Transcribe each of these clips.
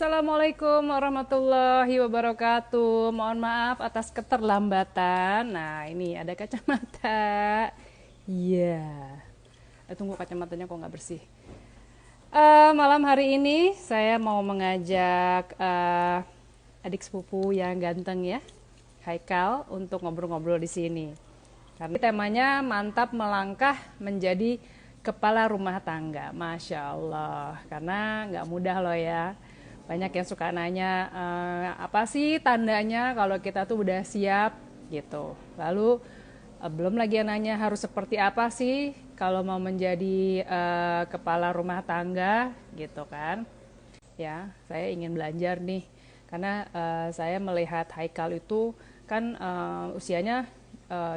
Assalamualaikum warahmatullahi wabarakatuh. Mohon maaf atas keterlambatan. Nah, ini ada kacamata. Iya. Tunggu kacamatanya kok nggak bersih. Malam hari ini saya mau mengajak adik sepupu yang ganteng ya, Haikal, untuk ngobrol-ngobrol di sini. Karena temanya mantap melangkah menjadi kepala rumah tangga. Masya Allah. Karena nggak mudah loh ya. Banyak yang suka nanya, apa sih tandanya kalau kita tuh udah siap gitu. Lalu belum lagi yang nanya harus seperti apa sih kalau mau menjadi kepala rumah tangga gitu kan. Ya, saya ingin belajar nih karena saya melihat Haikal itu kan usianya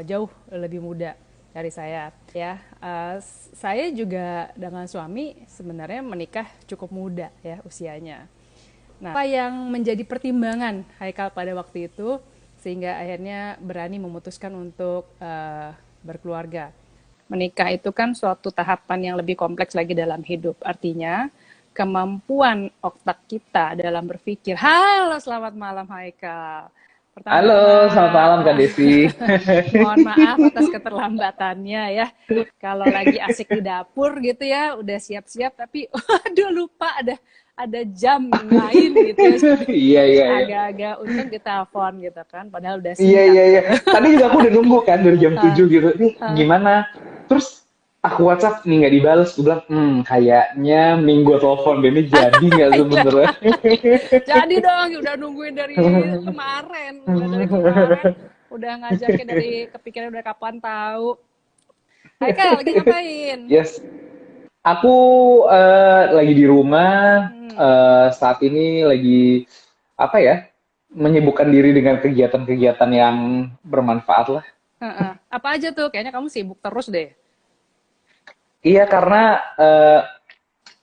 jauh lebih muda dari saya ya. Saya juga dengan suami sebenarnya menikah cukup muda ya usianya. Nah, apa yang menjadi pertimbangan Haikal pada waktu itu sehingga akhirnya berani memutuskan untuk berkeluarga? Menikah itu kan suatu tahapan yang lebih kompleks lagi dalam hidup. Artinya kemampuan otak kita dalam berpikir. Halo, selamat malam Haikal. Halo, Pertama-tama selamat malam Kak Desi. mohon maaf atas keterlambatannya ya. Kalau lagi asik di dapur gitu ya, udah siap-siap tapi aduh lupa ada jam lain gitu ya. Jadi Iya, iya, iya. agak-agak untung ditelepon gitu kan, padahal udah Iya, siang iya, iya. gitu. Tadi juga aku udah nunggu kan dari jam 7 gitu. Nih, Ah, gimana? Terus aku WhatsApp nih nggak dibales. Gue bilang, kayaknya mending gue telepon deh. Ini jadi nggak iya. sebenernya? Jadi dong, udah nungguin dari kemarin, mulai dari kemarin, udah ngajakin dari kepikiran udah kapan tahu. Hai Kak, lagi ngapain? Yes. Aku lagi di rumah. Hmm. Saat ini lagi, apa ya, menyibukkan diri dengan kegiatan-kegiatan yang bermanfaat lah. Heeh. Apa aja tuh? Kayaknya kamu sibuk terus deh. Iya, karena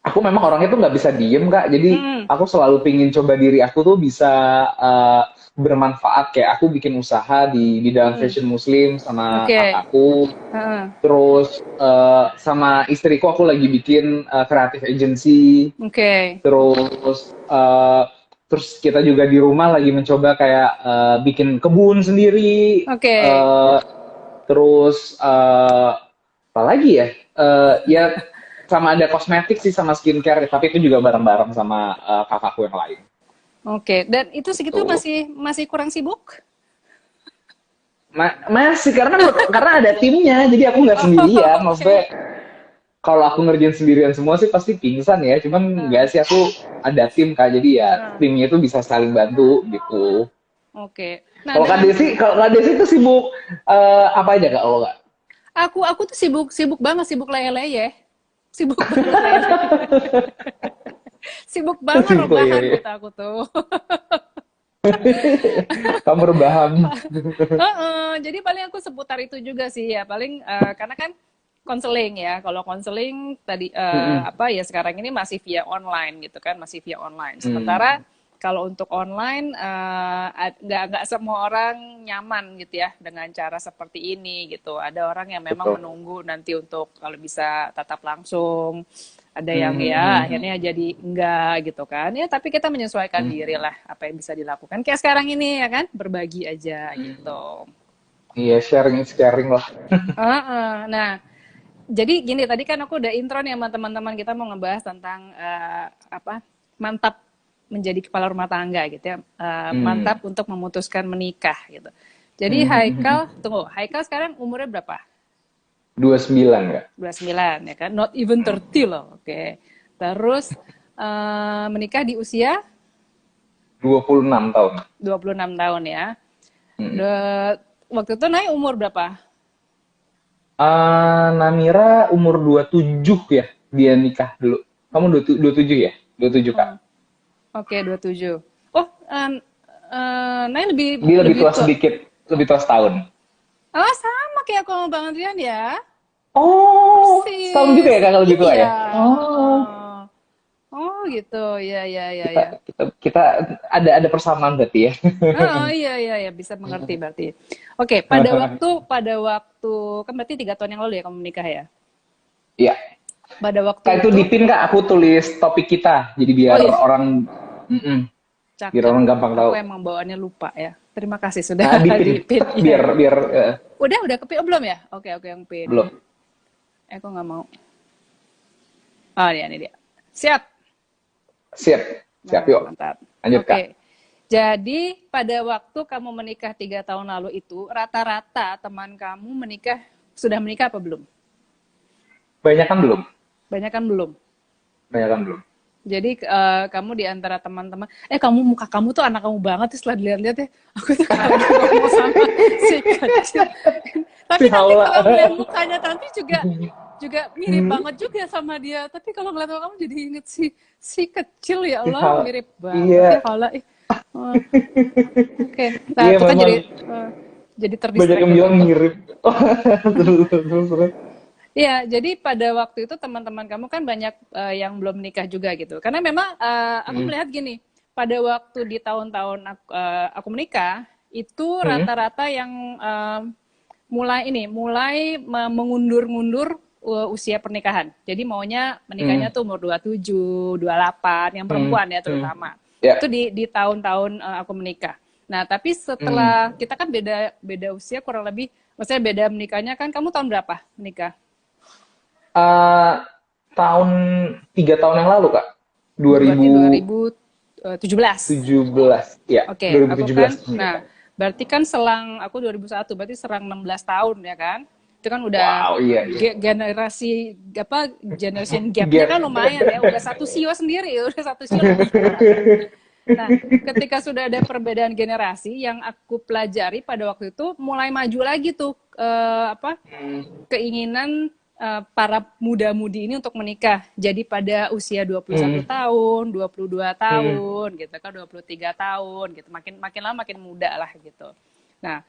aku memang orangnya tuh nggak bisa diem kak, jadi Hmm. aku selalu pingin coba diri aku tuh bisa uh, bermanfaat, kayak aku bikin usaha di bidang Hmm. fashion muslim sama Oke. kakakku, Heeh. terus sama istriku aku lagi bikin creative agency, Oke. terus kita juga di rumah lagi mencoba kayak bikin kebun sendiri, Oke. uh, terus apa lagi ya? Ya sama ada kosmetik sih sama skincare, tapi itu juga bareng-bareng sama kakakku yang lain. Oke. Dan itu segitu Gitu. masih masih kurang sibuk? Masih karena ada timnya, jadi aku nggak Oh, sendirian. oke. Maksudnya kalau aku ngerjain sendirian semua sih pasti pingsan ya. Cuman Heeh. nggak sih, aku ada tim kak, jadi ya Heeh. timnya itu bisa saling bantu gitu. Oke. Nah, dengan Kalau kak Desi itu sibuk apa aja kak? Oh kak? aku tuh sibuk sibuk banget, sibuk leye-leye. Sibuk banget leye-leye. Sibuk banget Sibuk ya, rebahan ya. gitu aku tuh. Kamu rebahan. Heeh, jadi paling aku seputar itu juga sih ya. Paling karena kan konseling ya. Kalau konseling tadi Mm-mm. apa ya sekarang ini masih via online gitu kan, masih via online. Sementara Hmm, kalau untuk online nggak semua orang nyaman gitu ya dengan cara seperti ini gitu. Ada orang yang memang betul. menunggu nanti untuk kalau bisa tatap langsung. Ada yang Hmm, ya hmm, hmm, akhirnya jadi enggak gitu kan. Ya tapi kita menyesuaikan diri hmm. lah apa yang bisa dilakukan. Kayak sekarang ini ya kan, berbagi aja gitu. Iya, sharing is caring lah. Heeh. Nah, jadi gini tadi kan aku udah intro nih sama teman-teman kita mau ngebahas tentang apa mantap menjadi kepala rumah tangga gitu ya. Hmm. Mantap untuk memutuskan menikah gitu. Jadi Hmm, hmm, hmm, Haikal, hmm. tunggu, Haikal sekarang umurnya berapa? 29 nggak? 29 ya kan? Not even 30 loh. Oke. Terus menikah di usia 26 tahun. 26 tahun ya. Hmm. De, waktu itu naik umur berapa? Namira umur 27 ya, dia nikah dulu. Kamu 27 ya? 27 kak. Oh, oke, 27. Oh, Naik lebih Dia lebih lebih tua tua. sedikit, lebih tua setahun. Oh, sama kayak aku sama Bang Adrian ya. Oh, setahun juga Persis. ya kakak lebih tua Iya. ya? Oh, Heeh. Oh, gitu. Iya, iya, iya, kita iya. kita ada persamaan berarti ya. Oh, iya, iya, iya, bisa mengerti berarti. Oke, pada waktu kan berarti 3 tahun yang lalu ya kamu menikah ya. Iya. Pada waktu Kak itu itu, dipin kak, aku tulis topik kita, jadi oh biar iya, orang Mm-mm. Biar Cakep. orang gampang tahu. Aku emang bawaannya lupa ya. Terima kasih sudah Nah, dipin. dipin. Biar Udah kepin oh, belum ya? Oke, yang pin. belum. Aku nggak mau. Oh, ini dia. Siap. Siap. Siap, Nah, yuk. mantap. Lanjut, Oke. Kak. Jadi pada waktu kamu menikah 3 tahun lalu itu, rata-rata teman kamu sudah menikah apa belum? Banyak kan belum? Banyak kan belum? Banyak kan belum? Jadi kamu di antara teman-teman, muka kamu tuh anak kamu banget setelah dilihat-lihat ya. Aku tuh kayak lagi ngomong sama si kecil. Tapi Si nanti Haula. kalau ngeliat mukanya Tanti juga mirip banget juga sama dia. Tapi kalau ngeliat muka kamu jadi inget si kecil, ya Allah, mirip banget. Iya. Ya Haula. Oh. Oke. Nah, Iya, itu kan memang jadi banyak terdistract. yang bilang mirip. Terus. Iya, jadi pada waktu itu teman-teman kamu kan banyak yang belum menikah juga gitu. Karena memang aku melihat gini, pada waktu di tahun-tahun aku menikah, itu rata-rata yang mulai mengundur-mundur usia pernikahan. Jadi maunya menikahnya tuh umur 27, 28, yang perempuan ya terutama. Yeah. Itu di tahun-tahun aku menikah. Nah, tapi setelah kita kan beda usia kurang lebih, maksudnya beda menikahnya kan. Kamu tahun berapa menikah? 3 tahun yang lalu, Kak. 2017. Ya. Oke, 2017. aku kan. Nah, berarti kan aku 2001, berarti serang 16 tahun ya kan? Itu kan udah iya. generation gapnya kan lumayan ya, udah satu sio sendiri, udah satu sio lebih. Nah, ketika sudah ada perbedaan generasi, yang aku pelajari pada waktu itu mulai maju lagi tuh keinginan para muda-mudi ini untuk menikah. Jadi pada usia 21 tahun, 22 tahun gitu kan, 23 tahun gitu. Makin lama makin muda lah gitu. Nah,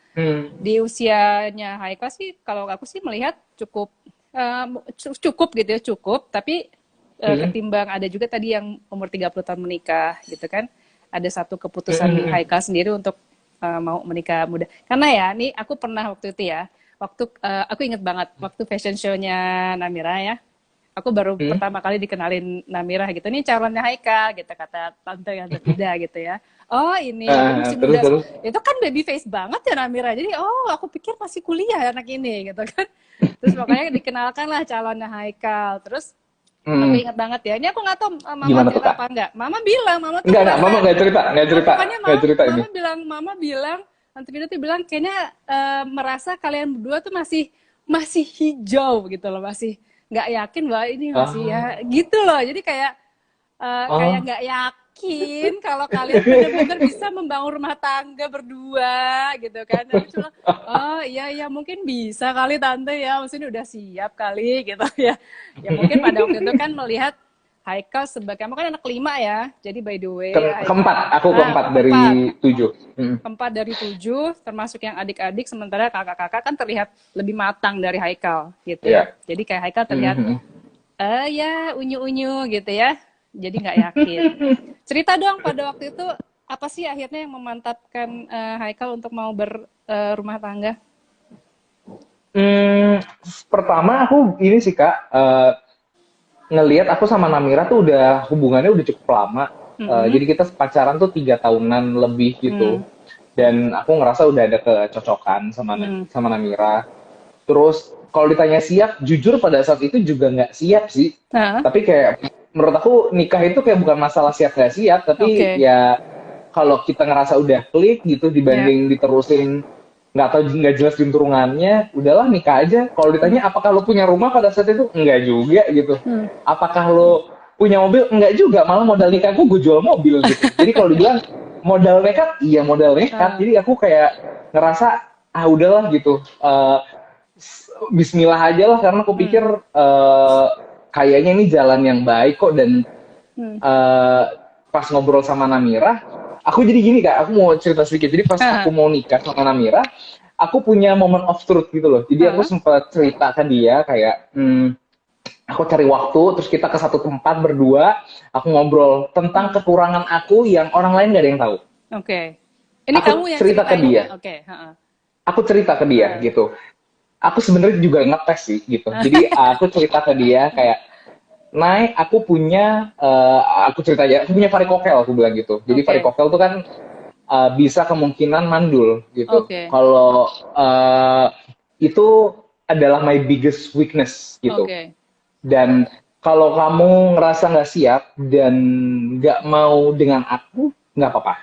di usianya Haikal sih kalau aku sih melihat cukup gitu ya, tapi ketimbang ada juga tadi yang umur 30 tahun menikah gitu kan. Ada satu keputusan di Haikal sendiri untuk mau menikah muda. Karena ya, nih aku pernah waktu itu ya, aku inget banget waktu fashion show-nya Namira ya, aku baru pertama kali dikenalin Namira gitu, ini calonnya Haikal gitu, kata tante yang muda gitu ya. Oh ini masih muda, itu kan baby face banget ya Namira, jadi aku pikir masih kuliah anak ini gitu kan. Terus makanya dikenalkan lah calonnya Haikal. Terus aku ingat banget ya, ini aku nggak tahu mama cerita apa enggak. Mama bilang, mama tuh mama nggak cerita. Pokoknya mama bilang, Tante Pintu bilang kayaknya merasa kalian berdua tuh masih hijau gitu loh, masih nggak yakin bahwa ini masih ya gitu loh. Jadi kayak nggak yakin kalau kalian benar-benar bisa membangun rumah tangga berdua gitu kan. Dan cuma iya mungkin bisa kali tante ya, maksudnya udah siap kali gitu ya. Ya mungkin pada waktu itu kan melihat Haikal sebagai, kamu kan anak 5 ya, jadi by the way aku keempat dari 7. Keempat dari 7, termasuk yang adik-adik, sementara kakak-kakak kan terlihat lebih matang dari Haikal gitu ya. Jadi kayak Haikal terlihat ya unyu-unyu gitu ya, jadi nggak yakin. Cerita dong pada waktu itu apa sih akhirnya yang memantapkan Haikal untuk mau berumah tangga? Pertama aku ini sih Kak, ngelihat aku sama Namira tuh hubungannya udah cukup lama. Jadi kita pacaran tuh 3 tahunan lebih gitu. Dan aku ngerasa udah ada kecocokan sama Namira. Terus kalau ditanya siap, jujur pada saat itu juga nggak siap sih. Tapi kayak menurut aku nikah itu kayak bukan masalah siap nggak siap, tapi ya kalau kita ngerasa udah klik gitu dibanding diterusin nggak jelas turunannya, udahlah nikah aja. Kalau ditanya apakah lo punya rumah pada saat itu, enggak juga gitu. Apakah lo punya mobil, enggak juga, malah modal nikahku gue jual mobil gitu. Jadi kalau dibilang modal nekat, iya modal nekat. Jadi aku kayak ngerasa udahlah gitu, Bismillah aja lah, karena aku pikir kayaknya ini jalan yang baik kok. Dan pas ngobrol sama Namira, aku jadi gini Kak, aku mau cerita sedikit. Jadi pas aku mau nikah sama Namira, aku punya moment of truth gitu loh. Jadi aku sempat cerita ke dia kayak, aku cari waktu, terus kita ke satu tempat berdua, aku ngobrol tentang kekurangan aku yang orang lain gak ada yang tahu. Ini aku kamu yang cerita ke dia. Aku cerita ke dia gitu. Aku sebenarnya juga ngetes sih gitu. Jadi aku cerita ke dia kayak, naik aku punya aku cerita aja, aku punya varikokel, aku bilang gitu. Jadi Oke. varikokel tuh kan bisa kemungkinan mandul gitu. Oke. Kalau itu adalah my biggest weakness gitu. Oke. Dan kalau kamu ngerasa nggak siap dan nggak mau dengan aku, nggak apa-apa.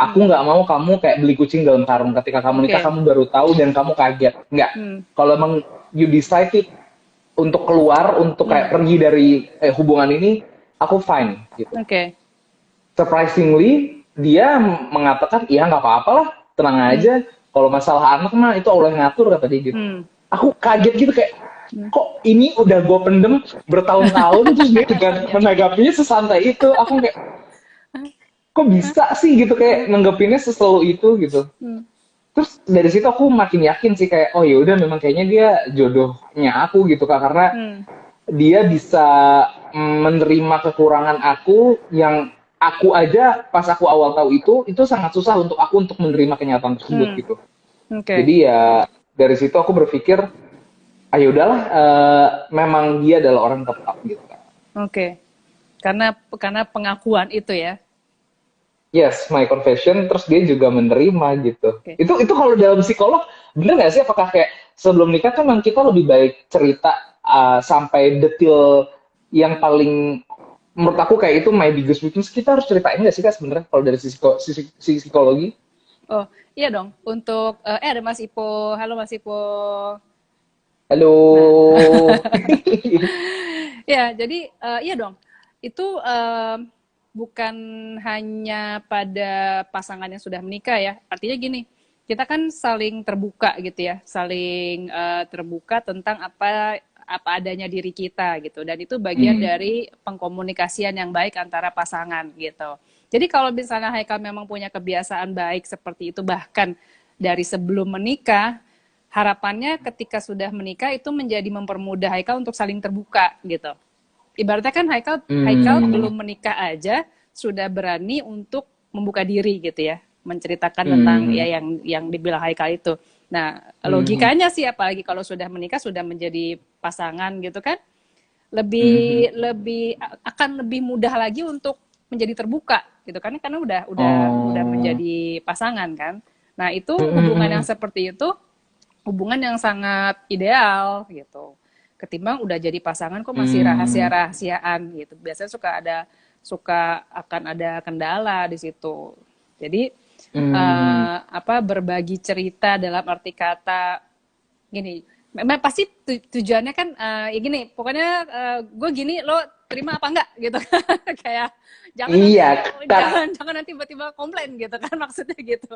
Aku Hmm. nggak mau kamu kayak beli kucing dalam karung. Ketika kamu nikah, Oke. kamu baru tahu dan kamu kaget. Nggak. Hmm. Kalau emang you decided untuk keluar, untuk Hmm. kayak pergi dari hubungan ini, aku fine gitu. Oke. Surprisingly, dia mengatakan, iya nggak apa-apa lah, tenang Hmm. aja. Kalau masalah anak mah itu Allah yang ngatur, kata dia gitu. Hmm. Aku kaget gitu kayak, Hmm. kok ini udah gue pendem bertahun-tahun terus dia juga menanggapinya sesantai itu. Aku kayak, kok bisa sih gitu kayak nanggepinnya seselalu itu gitu. Hmm. Terus dari situ aku makin yakin sih kayak, oh ya udah memang kayaknya dia jodohnya aku gitu Kak, karena Hmm. dia bisa menerima kekurangan aku yang aku aja pas aku awal tahu itu sangat susah untuk aku untuk menerima kenyataan tersebut Hmm. gitu. Oke. Jadi ya dari situ aku berpikir, ayo udahlah, memang dia adalah orang tepat gitu kan. Oke. Karena pengakuan itu ya. Yes, my confession, terus dia juga menerima gitu. Oke. Itu kalau dalam psikolog, bener nggak sih? Apakah kayak sebelum nikah kan memang kita lebih baik cerita sampai detail yang paling menurut aku kayak itu my biggest weakness. Kita harus ceritain nggak sih Kak sebenarnya kalau dari sisi psikologi? Oh, iya dong. Untuk ada Mas Ipo. Halo Mas Ipo. Halo. Nah, ya, jadi iya dong. Itu bukan hanya pada pasangan yang sudah menikah ya. Artinya gini, kita kan saling terbuka gitu ya, saling terbuka tentang apa adanya diri kita gitu. Dan itu bagian dari pengkomunikasian yang baik antara pasangan gitu. Jadi kalau misalnya Haikal memang punya kebiasaan baik seperti itu bahkan dari sebelum menikah, harapannya ketika sudah menikah itu menjadi mempermudah Haikal untuk saling terbuka gitu. Ibaratnya kan Haikal Hmm. belum menikah aja sudah berani untuk membuka diri gitu ya, menceritakan tentang ya Hmm. yang dibilang Haikal itu. Nah, Hmm. logikanya sih apalagi kalau sudah menikah sudah menjadi pasangan gitu kan, Hmm. lebih lebih akan lebih mudah lagi untuk menjadi terbuka gitu kan karena udah Oh. menjadi pasangan kan. Nah, itu hubungan yang Hmm. seperti itu hubungan yang sangat ideal gitu. Ketimbang udah jadi pasangan kok masih Hmm. rahasia-rahasiaan gitu. Biasanya suka akan ada kendala di situ. Jadi Hmm. berbagi cerita dalam arti kata gini, memang pasti tujuannya kan ya gini, pokoknya gue gini lo terima apa enggak gitu kan. Kayak jangan nanti Iya, Kak. jangan nanti tiba-tiba komplain gitu kan maksudnya gitu.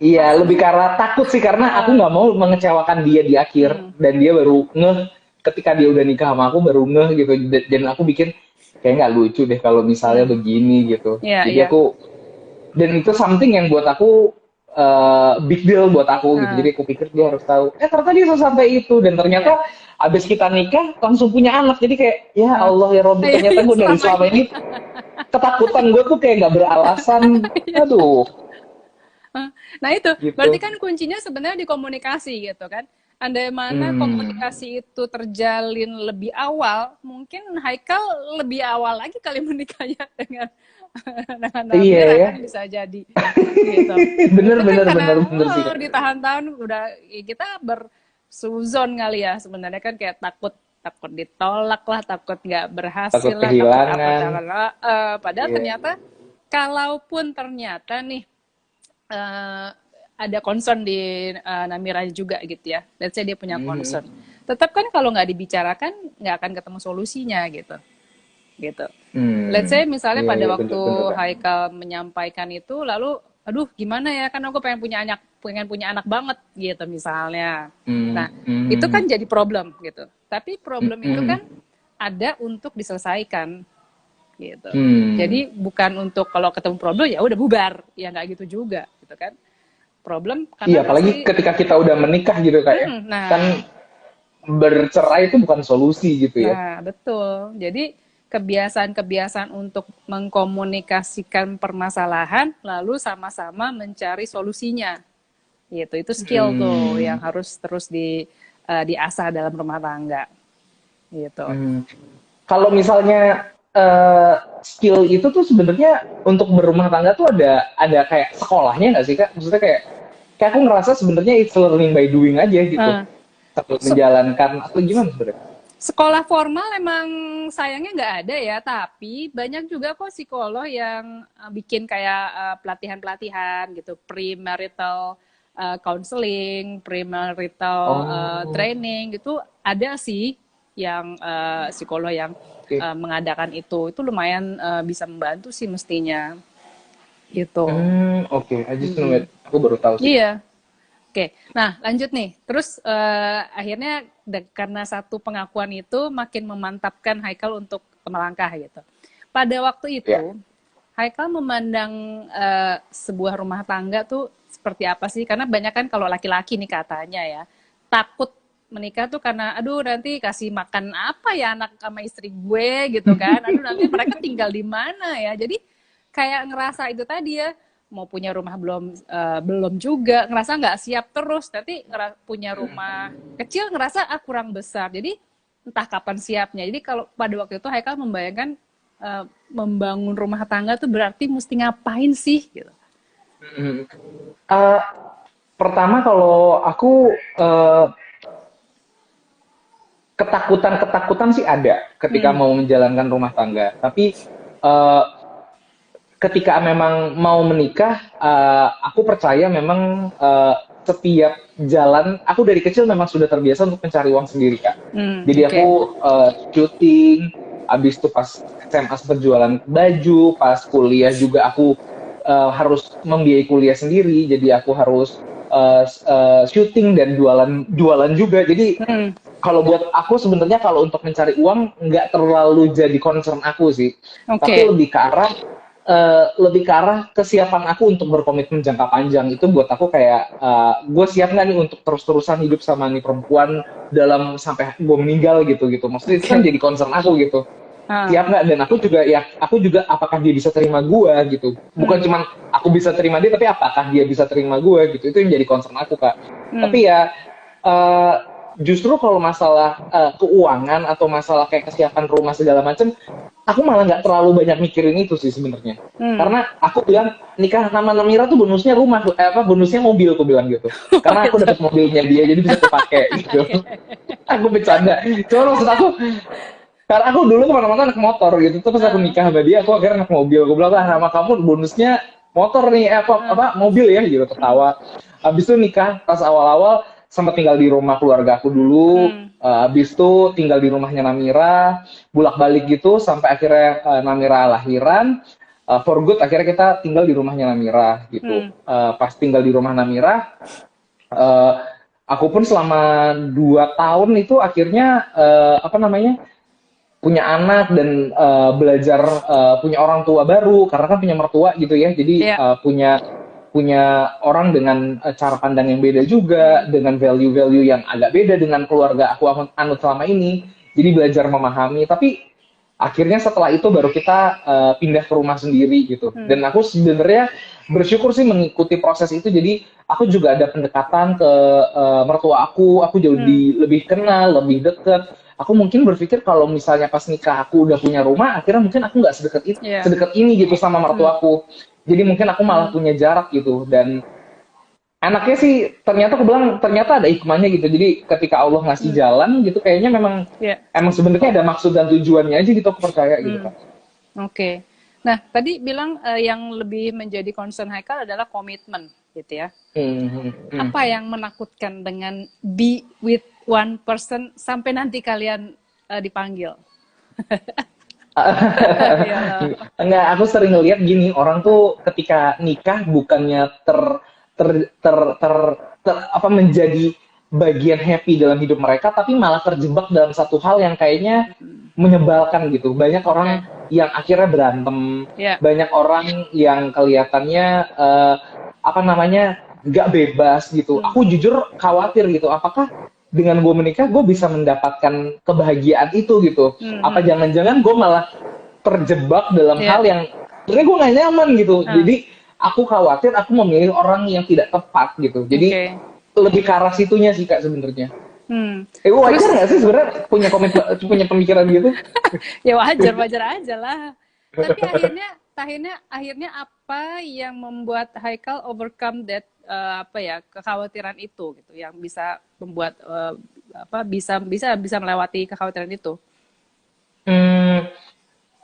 Iya, lebih Maksudnya karena takut sih karena aku uh, nggak mau mengecewakan dia di akhir hmm, dan dia baru ngeh ketika dia udah nikah sama aku baru ngeh gitu dan aku bikin kayak nggak lucu deh kalau misalnya hmm, begini gitu. iya Jadi iya. aku dan itu something yang buat aku big deal buat aku gitu. Uh, Jadi aku pikir dia harus tahu. Ternyata dia sampai itu dan iya. ternyata abis kita nikah langsung punya anak. Jadi kayak ya Uh, Allah ya Robbi iya, ternyata iya, gue dari selama selama ini. ini ketakutan gue tuh kayak nggak beralasan. Iya. Aduh, Nah itu, berarti gitu. kan kuncinya sebenarnya di komunikasi gitu kan. Andai mana Hmm. komunikasi itu terjalin lebih awal, mungkin Haikal lebih awal lagi kali menikahnya dengan Iya Namira ya. kan bisa jadi gitu. Bener Itu kan bener karena bener bener sih Kak. ditahan-tahan udah ya kita bersuzon kali ya sebenarnya kan kayak takut takut ditolak lah, takut nggak Takut berhasil lah, takut apa kehilangan. takut padahal Iya. ternyata kalaupun ternyata nih eh, ada concern di Namira juga gitu ya. Let's say dia punya Mhm. concern. Tetap kan kalau nggak dibicarakan nggak akan ketemu solusinya gitu. Gitu. Let's Hmm. say misalnya Iya pada iya waktu bener bener Kak. Haikal menyampaikan itu lalu aduh gimana ya kan aku pengen punya anak banget gitu misalnya. Hmm. Nah, itu kan Hmm. jadi problem gitu. Tapi problem itu Hmm. kan ada untuk diselesaikan gitu. Hmm. Jadi bukan untuk kalau ketemu problem ya udah bubar, ya nggak gitu juga gitu kan. Problem karena Iya apalagi pasti, ketika kita udah menikah gitu Kak ya. Kan nah, bercerai itu bukan solusi gitu ya. betul. Jadi kebiasaan-kebiasaan untuk mengkomunikasikan permasalahan lalu sama-sama mencari solusinya. Gitu. Itu skill tuh yang Hmm. harus terus diasah dalam rumah tangga. Gitu. Hmm. kalau misalnya skill itu tuh sebenarnya untuk berumah tangga tuh ada kayak sekolahnya nggak sih Kak? Maksudnya kayak aku ngerasa sebenarnya it's learning by doing aja gitu. Eh, Sambil se- menjalankan atau gimana sebenarnya? Sekolah formal emang sayangnya nggak ada ya, tapi banyak juga kok psikolog yang bikin kayak pelatihan-pelatihan gitu, premarital counseling, premarital Oh, training gitu ada sih yang psikolog yang oke. mengadakan itu lumayan bisa membantu sih mestinya gitu. Oke. I just know Mm-mm. it. Aku baru tahu sih. Iya. Oke, nah lanjut nih. Terus akhirnya karena satu pengakuan itu makin memantapkan Haikal untuk melangkah gitu. Pada waktu Ya. itu, Haikal memandang sebuah rumah tangga tuh seperti apa sih? Karena banyak kan kalau laki-laki nih katanya ya, takut menikah tuh karena aduh nanti kasih makan apa ya anak sama istri gue gitu kan. Aduh nanti mereka tinggal di mana ya. Jadi kayak ngerasa itu tadi ya, mau punya rumah belum juga, ngerasa nggak siap terus, nanti punya rumah kecil ngerasa kurang besar, jadi entah kapan siapnya. Jadi kalau pada waktu itu Haikal membayangkan membangun rumah tangga tuh berarti mesti ngapain sih gitu. Hmm. Uh, Pertama kalau aku ketakutan sih ada ketika Hmm. mau menjalankan rumah tangga. Tapi uh, ketika memang mau menikah, aku percaya memang setiap jalan, aku dari kecil memang sudah terbiasa untuk mencari uang sendiri, Kak. Jadi Oke. aku syuting, habis itu pas SMA sempat jualan baju, pas kuliah juga aku harus membiayai kuliah sendiri, jadi aku harus syuting dan jualan juga. Jadi Hmm. kalau buat aku sebenarnya kalau untuk mencari uang nggak terlalu jadi concern aku sih, tapi Oke. lebih ke arah kesiapan aku untuk berkomitmen jangka panjang. Itu buat aku kayak gue siap nggak nih untuk terus-terusan hidup sama nih perempuan dalam sampai gue meninggal gitu maksudnya itu kan Oke. jadi concern aku gitu, Ah. siap nggak. Dan aku juga apakah dia bisa terima gue gitu, bukan Hmm. cuman aku bisa terima dia tapi apakah dia bisa terima gue gitu. Itu yang jadi concern aku, Kak. Hmm. Tapi ya eh, justru kalau masalah keuangan atau masalah kayak kesiapan rumah segala macam, aku malah nggak terlalu banyak mikirin itu sih sebenarnya. Hmm. Karena aku bilang nikah sama Namira tuh bonusnya rumah, bonusnya mobil, aku bilang gitu. Oh Karena aku gitu. dapat mobilnya dia, jadi bisa kepake gitu. Aku bercanda. Cuma maksud aku, karena aku dulu kemana-mana naik motor gitu, terus aku Ah. nikah sama dia, aku akhirnya naik mobil. Aku bilang, nama kamu bonusnya motor nih, Ah. apa mobil ya gitu, Hmm. ketawa. Habis itu nikah pas awal-awal sempat tinggal di rumah keluarga aku dulu. Hmm. Habis itu tinggal di rumahnya Namira, bolak-balik gitu sampai akhirnya Namira lahiran. For good akhirnya kita tinggal di rumahnya Namira gitu. Hmm. Pas tinggal di rumah Namira, uh, aku pun selama 2 tahun itu akhirnya apa namanya, punya anak dan belajar punya orang tua baru karena kan punya mertua gitu ya. Jadi Ya. punya punya orang dengan cara pandang yang beda juga, Hmm. dengan value-value yang agak beda dengan keluarga aku anut selama ini. Jadi belajar memahami. Tapi akhirnya setelah itu baru kita pindah ke rumah sendiri gitu. Hmm. Dan aku sebenarnya bersyukur sih mengikuti proses itu. Jadi aku juga ada pendekatan ke mertua aku jauh Hmm. lebih kenal, lebih deket. Aku mungkin berpikir kalau misalnya pas nikah aku udah punya rumah, akhirnya mungkin aku nggak Ya. sedekat ini gitu sama Hmm. mertuaku. Jadi mungkin aku malah Hmm. punya jarak gitu. Dan anaknya sih ternyata aku bilang ternyata ada hikmahnya gitu. Jadi ketika Allah ngasih Hmm. jalan gitu, kayaknya Ya. emang sebenarnya ada maksud dan tujuannya aja gitu, aku percaya gitu, Hmm. Kak. Oke. Nah, tadi bilang yang lebih menjadi concern Haikal adalah komitmen, gitu ya. Hmm, hmm, hmm. Apa yang menakutkan dengan be with one person sampai nanti kalian dipanggil? Iyalah. Enggak, aku sering ngeliat gini, orang tuh ketika nikah bukannya ter, ter, ter, ter, apa menjadi bagian happy dalam hidup mereka, tapi malah terjebak dalam satu hal yang kayaknya menyebalkan gitu. Banyak Oke. orang yang akhirnya berantem, Ya. banyak orang yang kelihatannya apa namanya nggak bebas gitu. Hmm. Aku jujur khawatir gitu, apakah dengan gue menikah gue bisa mendapatkan kebahagiaan itu gitu? Apa Hmm. jangan-jangan gue malah terjebak dalam Ya. hal yang sebenarnya gue nggak nyaman gitu. Ah. Jadi aku khawatir aku memilih orang yang tidak tepat gitu. Jadi Oke. lebih ke arah situnya sih, Kak, sebenarnya. Terus Wajar nggak sih sebenarnya punya komitmen, punya pemikiran gitu? ya wajar wajar aja lah. Tapi akhirnya apa yang membuat Haikal overcome that apa ya kekhawatiran itu gitu, yang bisa membuat apa bisa bisa bisa melewati kekhawatiran itu. Hmm,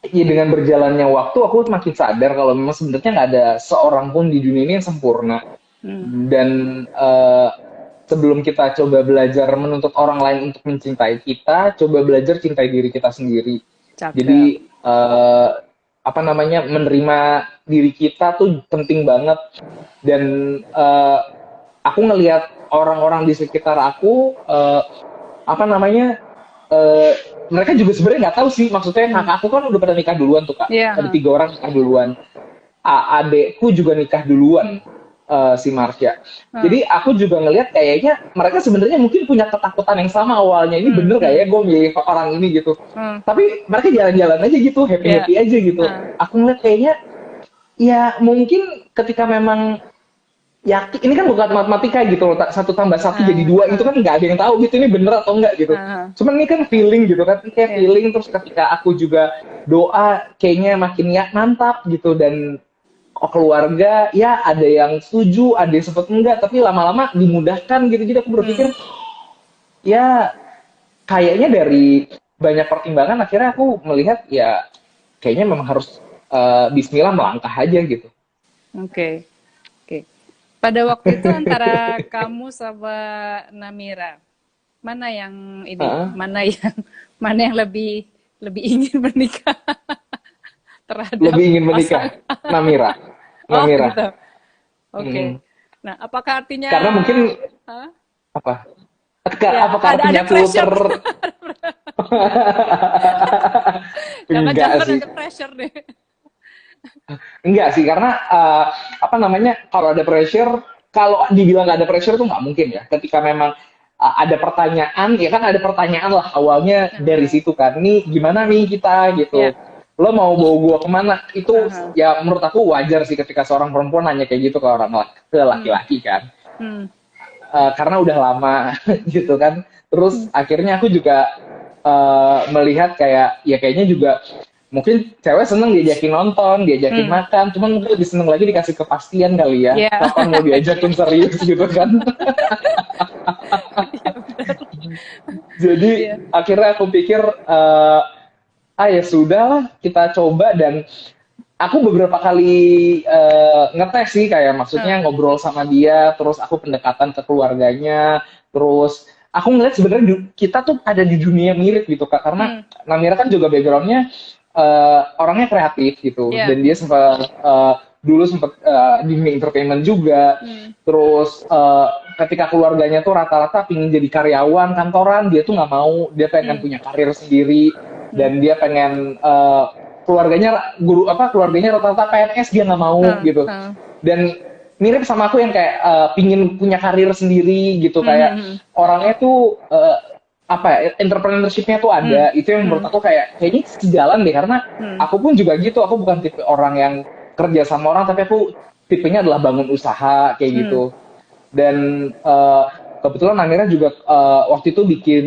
ya dengan berjalannya waktu aku makin sadar kalau memang sebenarnya nggak ada seorang pun di dunia ini yang sempurna. Dan sebelum kita coba belajar menuntut orang lain untuk mencintai kita, coba belajar cintai diri kita sendiri. Jadi Cakep. apa namanya, menerima diri kita tuh penting banget. Dan aku ngelihat orang-orang di sekitar aku apa namanya, eh, mereka juga sebenarnya nggak tahu sih, maksudnya kakak aku kan udah pada nikah duluan tuh kak, Iya. ada 3 orang nikah duluan. Adekku juga nikah duluan, si Marsha. Jadi aku juga ngelihat kayaknya mereka sebenarnya mungkin punya ketakutan yang sama awalnya, ini bener gak ya gue milih orang ini gitu. Tapi mereka jalan-jalan aja gitu, happy-happy Iya. aja gitu. Aku ngeliat kayaknya ya mungkin ketika memang yakin, ini kan bukan matematika gitu loh, 1 tambah 1 jadi 2, itu kan nggak ada yang tahu gitu ini bener atau enggak gitu. Cuman ini kan feeling gitu kan, kayak Iya. feeling. Terus ketika aku juga doa kayaknya makin ya mantap gitu. Dan keluarga ya ada yang setuju, ada yang sempet enggak, tapi lama-lama dimudahkan gitu. Jadi aku berpikir ya kayaknya dari banyak pertimbangan akhirnya aku melihat ya kayaknya memang harus Bismillah melangkah aja gitu. Oke. Oke. Pada waktu itu antara kamu sama Namira, mana yang ini? Heeh. Mana yang lebih lebih ingin menikah terhadap Lebih ingin menikah, pasangan? Namira. Oh, Namira. gitu. Oke. Mm. Nah, apakah artinya Karena mungkin Hah? apa? Ya, Apakah ada artinya aku pressure. enggak Jangan-jangan sih. ada pressure deh. Enggak sih, karena apa namanya, kalau ada pressure, kalau dibilang nggak ada pressure tuh nggak mungkin ya. Ketika memang ada pertanyaan, ya kan ada pertanyaan lah awalnya dari situ kan. Nih gimana nih kita gitu. Ya. Lo mau bawa gua kemana? Itu Aha. ya menurut aku wajar sih ketika seorang perempuan nanya kayak gitu ke orang ke laki-laki kan. Hmm. Karena udah lama gitu kan. Terus akhirnya aku juga melihat kayak ya kayaknya juga mungkin cewek seneng diajakin nonton, diajakin makan, cuman mungkin lebih seneng lagi dikasih kepastian kali ya, Ya. kapan mau diajakin serius gitu kan. Jadi Iya. akhirnya aku pikir ya sudah lah kita coba. Dan aku beberapa kali ngetes sih, kayak maksudnya ngobrol sama dia, terus aku pendekatan ke keluarganya, terus aku ngeliat sebenarnya kita tuh ada di dunia mirip gitu kak, karena Namira kan juga backgroundnya orangnya kreatif gitu. Yeah. Dan dia sempat dulu sempat di dunia entertainment juga. Terus ketika keluarganya tuh rata-rata pingin jadi karyawan kantoran, dia tuh nggak mau, dia pengen punya karir sendiri. Dan dia pengen keluarganya rata-rata PNS, dia nggak mau gitu. Dan mirip sama aku yang kayak pingin punya karir sendiri gitu, kayak orangnya tuh apa ya, entrepreneurship-nya tuh ada. Itu yang menurut aku kayaknya sejalan deh, karena aku pun juga gitu. Aku bukan tipe orang yang kerja sama orang, tapi aku tipenya adalah bangun usaha kayak gitu. Dan kebetulan Namira juga waktu itu bikin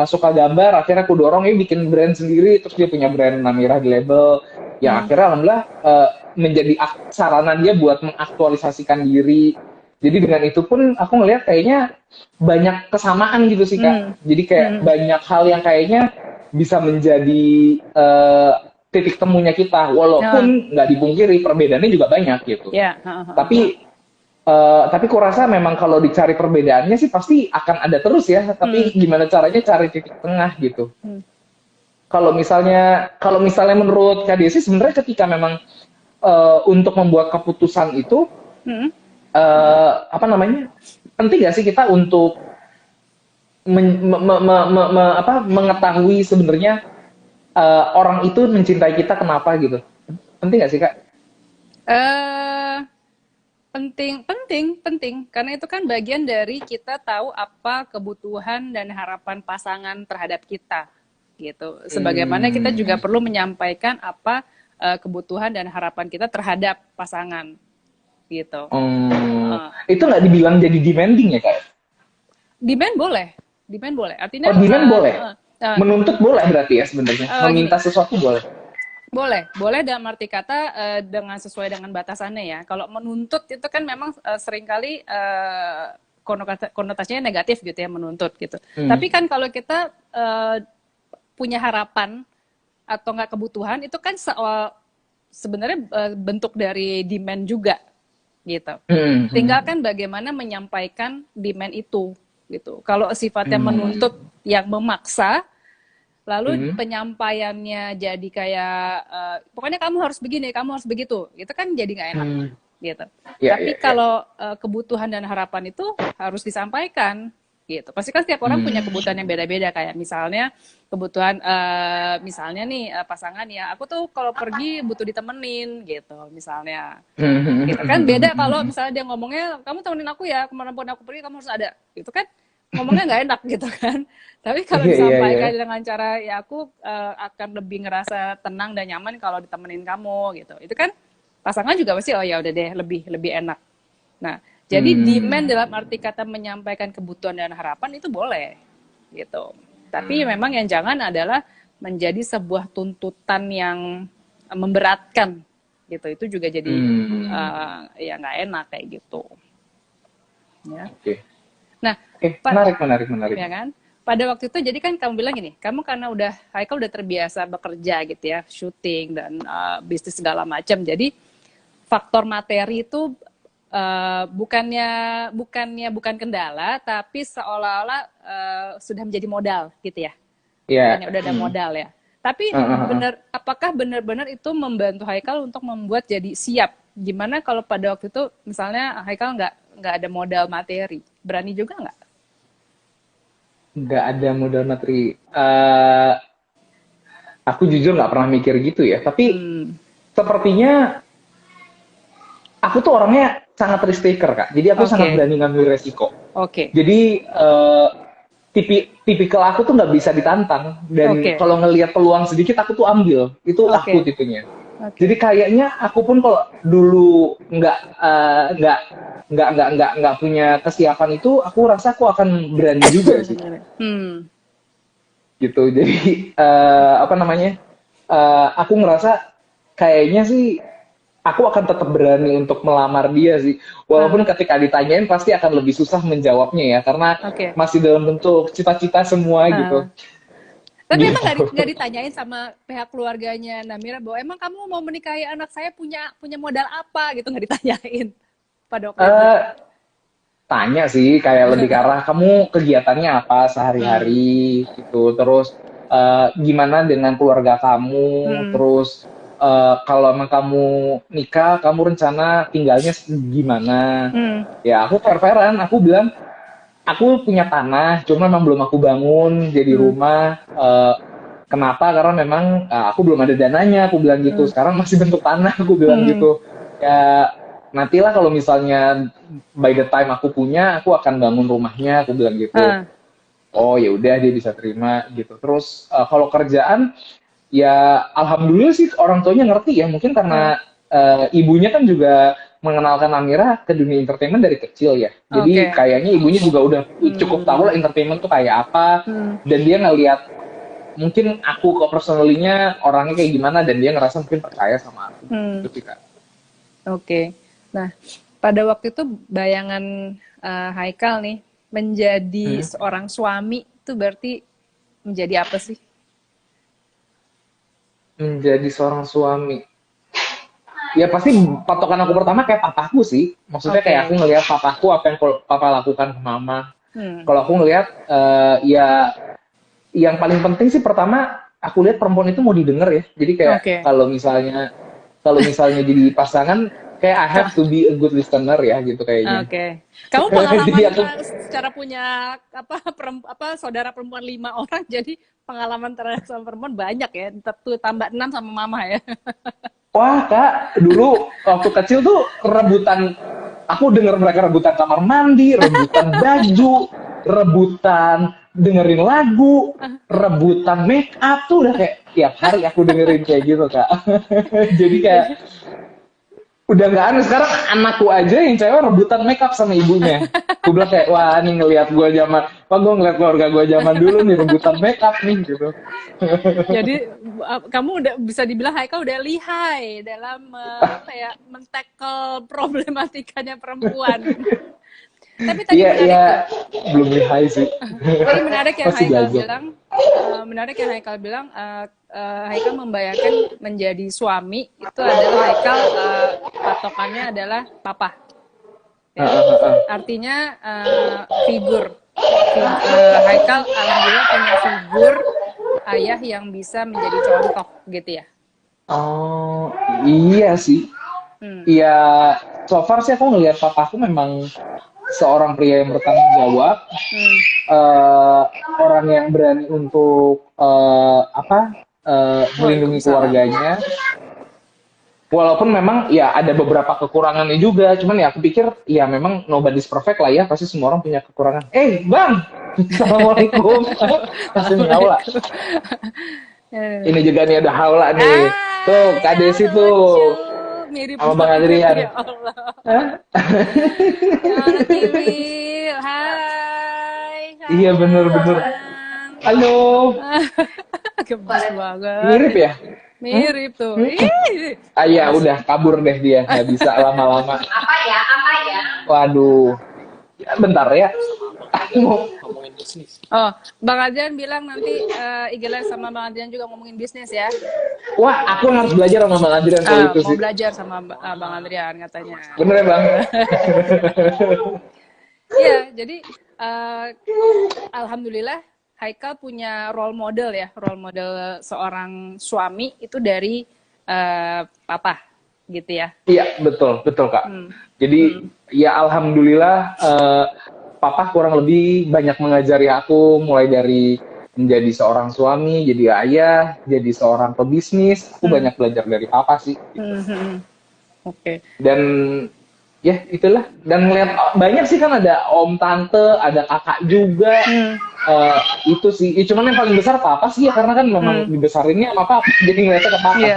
suka gambar, akhirnya aku dorong bikin brand sendiri. Terus dia punya brand Namira di label, yang akhirnya alhamdulillah menjadi sarana dia buat mengaktualisasikan diri. Jadi dengan itu pun aku ngelihat kayaknya banyak kesamaan gitu sih kak. Jadi kayak banyak hal yang kayaknya bisa menjadi titik temunya kita, walaupun nggak dipungkiri perbedaannya juga banyak gitu. Yeah. Tapi kurasa memang kalau dicari perbedaannya sih pasti akan ada terus ya. Tapi gimana caranya cari titik tengah gitu. Kalau misalnya menurut Kak Desi sebenarnya ketika memang untuk membuat keputusan itu apa namanya, penting nggak sih kita untuk mengetahui sebenarnya orang itu mencintai kita kenapa gitu? Penting nggak sih kak? Penting karena itu kan bagian dari kita tahu apa kebutuhan dan harapan pasangan terhadap kita gitu. Sebagaimana kita juga perlu menyampaikan apa kebutuhan dan harapan kita terhadap pasangan gitu. Itu nggak dibilang jadi demanding ya kak? Demand boleh, Demand boleh. Artinya Oh, demand boleh. uh, Menuntut boleh berarti ya sebenarnya. gini, Meminta sesuatu boleh. boleh dalam arti kata dengan sesuai dengan batasannya ya. Kalau menuntut itu kan memang seringkali konotasinya negatif gitu ya, menuntut gitu. Tapi kan kalau kita punya harapan atau nggak kebutuhan, itu kan sebenarnya bentuk dari demand juga gitu. Tinggal kan bagaimana menyampaikan demand itu gitu. Kalau sifatnya menuntut yang memaksa, lalu penyampaiannya jadi kayak pokoknya kamu harus begini, kamu harus begitu, itu kan jadi nggak enak gitu. Tapi kalau kebutuhan dan harapan itu harus disampaikan gitu. Pasti kan setiap orang punya kebutuhan yang beda-beda, kayak misalnya kebutuhan misalnya nih pasangan ya, aku tuh kalau pergi butuh ditemenin gitu misalnya. Gitu kan beda kalau misalnya dia ngomongnya kamu temenin aku ya, kemanapun aku pergi kamu harus ada. Itu kan ngomongnya nggak enak gitu kan. Tapi kalau disampaikan dengan cara ya aku akan lebih ngerasa tenang dan nyaman kalau ditemenin kamu gitu. Itu kan pasangan juga pasti oh ya udah deh, lebih enak. Nah, jadi demand dalam arti kata menyampaikan kebutuhan dan harapan itu boleh gitu. Tapi memang yang jangan adalah menjadi sebuah tuntutan yang memberatkan gitu. Itu juga jadi ya nggak enak kayak gitu. Ya. Nah, menarik. Ya kan? Pada waktu itu jadi kan kamu bilang gini, kamu karena Haikal udah terbiasa bekerja gitu ya, syuting dan bisnis segala macam. Jadi faktor materi itu bukan kendala, tapi seolah-olah sudah menjadi modal gitu ya. Iya. Udah ada modal ya. Tapi apakah benar-benar itu membantu Haikal untuk membuat jadi siap? Gimana kalau pada waktu itu misalnya Haikal nggak ada modal materi, berani juga nggak? Nggak ada modal materi. Aku jujur nggak pernah mikir gitu ya. Tapi sepertinya aku tuh orangnya sangat risk taker, Kak. Jadi aku sangat berani ngambil resiko. Jadi tipikal aku tuh nggak bisa ditantang. Dan kalau ngelihat peluang sedikit aku tuh ambil. Itu aku tipenya. Jadi kayaknya aku pun kalau dulu nggak punya kesiapan itu, aku rasa aku akan berani juga sih. Gitu. Jadi aku ngerasa kayaknya sih aku akan tetap berani untuk melamar dia sih. Walaupun ketika ditanyain pasti akan lebih susah menjawabnya ya, karena masih dalam bentuk cita-cita semua gitu. Tapi emang nggak ditanyain sama pihak keluarganya Namira bahwa emang kamu mau menikahi anak saya punya modal apa gitu, nggak ditanyain pada waktu itu? Tanya sih kayak lebih ke arah kamu kegiatannya apa sehari-hari gitu, terus gimana dengan keluarga kamu, terus kalau emang kamu nikah kamu rencana tinggalnya gimana. Ya aku fair-fairan, aku bilang aku punya tanah, cuma memang belum aku bangun jadi rumah. Kenapa? Karena memang aku belum ada dananya, aku bilang gitu. Sekarang masih bentuk tanah, aku bilang gitu. Ya nantilah kalau misalnya by the time aku punya, aku akan bangun rumahnya, aku bilang gitu. Oh ya udah, dia bisa terima gitu. Terus kalau kerjaan, ya alhamdulillah sih orang tuanya ngerti ya. Mungkin karena ibunya kan juga mengenalkan Amira ke dunia entertainment dari kecil ya. Jadi kayaknya ibunya juga udah cukup tahu lah entertainment tuh kayak apa. Dan dia ngeliat mungkin aku kok personally-nya orangnya kayak gimana, dan dia ngerasa mungkin percaya sama aku. Gitu sih, Kak. Nah, pada waktu itu bayangan Haikal nih menjadi seorang suami itu berarti menjadi apa sih? Menjadi seorang suami. Ya pasti patokan aku pertama kayak papaku sih. Maksudnya kayak aku ngelihat papaku, apa yang papa lakukan ke mama. Kalau aku ngelihat ya yang paling penting sih pertama aku lihat perempuan itu mau didengar ya. Jadi kayak kalau misalnya jadi pasangan, kayak I have to be a good listener ya gitu kayaknya. Kamu pengalaman secara punya saudara perempuan 5 orang, jadi pengalaman terhadap sama perempuan banyak ya. Tambah 6 sama mama ya. Wah, Kak, dulu waktu kecil tuh rebutan, aku denger mereka rebutan kamar mandi, rebutan baju, rebutan dengerin lagu, rebutan make up, tuh udah kayak tiap hari aku dengerin kayak gitu, Kak. Jadi kayak udah nggak aneh. Sekarang anakku aja yang cewek rebutan make up sama ibunya. Gue bilang kayak, wah ini ngelihat gue Wah, gue ngeliat keluarga gue zaman dulu nih rebutan makeup nih gitu. Jadi kamu udah bisa dibilang Haikal udah lihai dalam apa ya men-tackle problematikanya perempuan. Tapi tadi Iya, menarik iya, tuh. belum lihai sih. Tadi menarik yang Masih Haikal belajar. bilang, Haikal membayangkan menjadi suami itu adalah Haikal patokannya adalah papa. Ya. Artinya figur. Haikal alhamdulillah punya figur ayah yang bisa menjadi contoh gitu ya. Oh, iya sih. Iya, so far sih aku ngelihat papaku memang seorang pria yang bertanggung jawab, orang yang berani untuk melindungi Waalaikumsalam. keluarganya. Walaupun memang ya ada beberapa kekurangannya juga, cuman ya aku pikir ya memang nobody's perfect lah ya, pasti semua orang punya kekurangan. Bang, assalamualaikum. Masih nyawa. Ini juga nih ada Haula nih. Tuh, Kak Desi tuh. Mirip Sama Bang Adrian. Ya Allah. Kiwil, hai. Iya bener-bener. Halo. Gemes banget. Mirip ya? Mirip tuh. Iya udah kabur deh dia, nggak bisa lama-lama. Apa ya? Waduh. Ya, bentar ya. Mau ngomongin bisnis. Oh, Bang Adrian bilang nanti Igelar sama Bang Adrian juga ngomongin bisnis ya. Wah, aku harus belajar sama Bang Adrian kalau itu Mau sih. belajar sama Bang Adrian katanya. Bener ya Bang? Iya, jadi alhamdulillah Haikal punya role model ya, role model seorang suami itu dari papa gitu ya. Iya, betul Kak. Jadi ya alhamdulillah papa kurang lebih banyak mengajari aku mulai dari menjadi seorang suami, jadi ayah, jadi seorang pebisnis. Aku banyak belajar dari papa sih. Oke. Dan ya itulah. Dan ngeliat banyak sih kan ada om tante, ada kakak juga. Itu sih. Cuman yang paling besar papa sih ya karena kan memang dibesarinnya sama papa. Jadi ngeliatnya ke papa. Iya.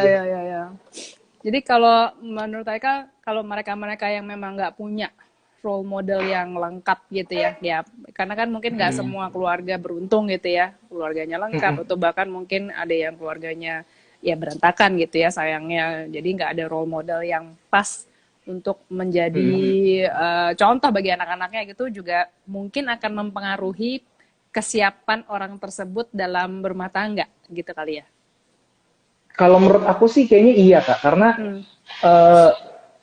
Jadi kalau menurut Haikal, kalau mereka yang memang nggak punya role model yang lengkap gitu ya, karena kan mungkin nggak semua keluarga beruntung gitu ya, keluarganya lengkap atau bahkan mungkin ada yang keluarganya ya berantakan gitu ya sayangnya, jadi nggak ada role model yang pas untuk menjadi contoh bagi anak-anaknya gitu juga mungkin akan mempengaruhi kesiapan orang tersebut dalam berumah tangga gitu kali ya. Kalau menurut aku sih kayaknya iya Kak, karena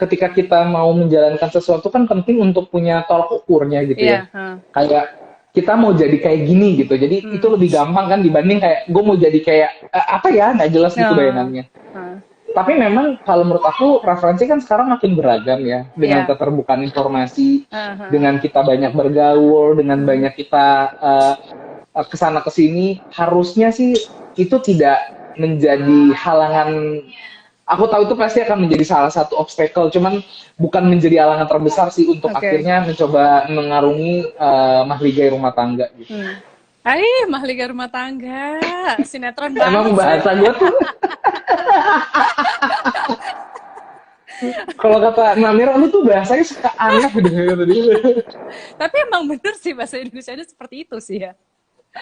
ketika kita mau menjalankan sesuatu kan penting untuk punya tolak ukurnya gitu ya. Kayak kita mau jadi kayak gini gitu. Jadi itu lebih gampang kan dibanding kayak gue mau jadi kayak nggak jelas gitu bayangannya. Tapi memang kalau menurut aku referensi kan sekarang makin beragam ya dengan keterbukaan informasi, dengan kita banyak bergaul, dengan banyak kita kesana kesini, harusnya sih itu tidak menjadi halangan. Aku tahu itu pasti akan menjadi salah satu obstacle, cuman bukan menjadi halangan terbesar sih untuk akhirnya mencoba mengarungi mahligai rumah tangga gitu. Mahligai rumah tangga, sinetron banget. Emang bahasa gue tuh. Kalau kata Namira, lu tuh bahasanya suka aneh gitu. Tapi emang bener sih bahasa Indonesianya seperti itu sih ya.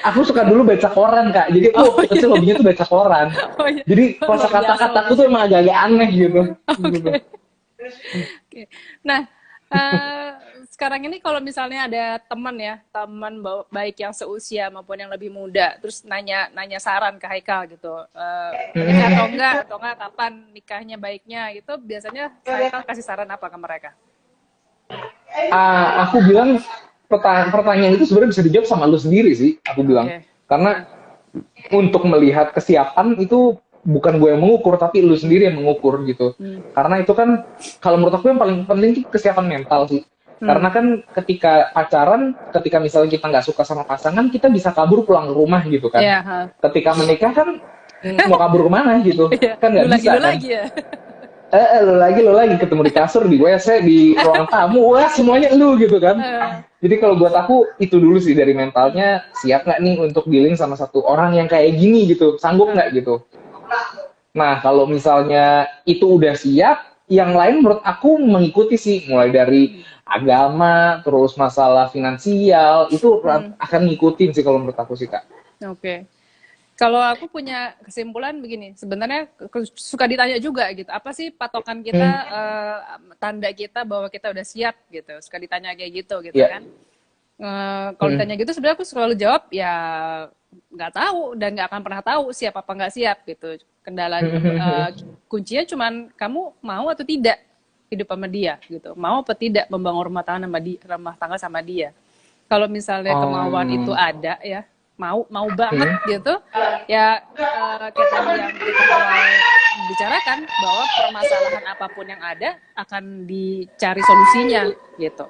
Aku suka dulu baca koran Kak, jadi aku kecil hobinya tuh baca koran. Jadi kosa kata-kataku tuh emang agak-agak aneh gitu. Nah, sekarang ini kalau misalnya ada teman baik yang seusia maupun yang lebih muda, terus nanya saran ke Haikal gitu, menikah atau enggak, kapan nikahnya baiknya gitu, biasanya Haikal kasih saran apa ke mereka? Aku bilang pertanyaan itu sebenarnya bisa dijawab sama lu sendiri sih, aku bilang. Karena untuk melihat kesiapan itu bukan gue yang mengukur, tapi lu sendiri yang mengukur gitu. Karena itu kan, kalau menurut aku yang paling penting itu kesiapan mental sih. Karena kan ketika pacaran, ketika misalnya kita nggak suka sama pasangan, kita bisa kabur pulang ke rumah gitu kan. Ketika menikah kan, mau kabur kemana gitu. Kan nggak bisa kan. Lo lagi ketemu di kasur, di WC, di ruang tamu, wah semuanya lu gitu kan. Jadi kalau buat aku itu dulu sih dari mentalnya, siap nggak nih untuk dealing sama satu orang yang kayak gini gitu, sanggup nggak gitu. Nah kalau misalnya itu udah siap, yang lain menurut aku mengikuti sih, mulai dari agama, terus masalah finansial, itu akan ngikutin sih kalau menurut aku sih Kak. Oke. Kalau aku punya kesimpulan begini, sebenarnya suka ditanya juga gitu, apa sih patokan kita, Hmm, tanda kita bahwa kita udah siap gitu, suka ditanya kayak gitu ya. kan. Kalau Hmm, ditanya gitu sebenarnya aku selalu jawab ya nggak tahu dan nggak akan pernah tahu siap apa nggak siap gitu. Kendala kuncinya cuman kamu mau atau tidak hidup sama dia gitu, mau apa tidak membangun rumah tangga sama dia. Kalau misalnya kemauan itu um, ada ya, mau banget hmm, gitu, ya kayak tadi yang kita awal bicarakan bahwa permasalahan apapun yang ada akan dicari solusinya gitu.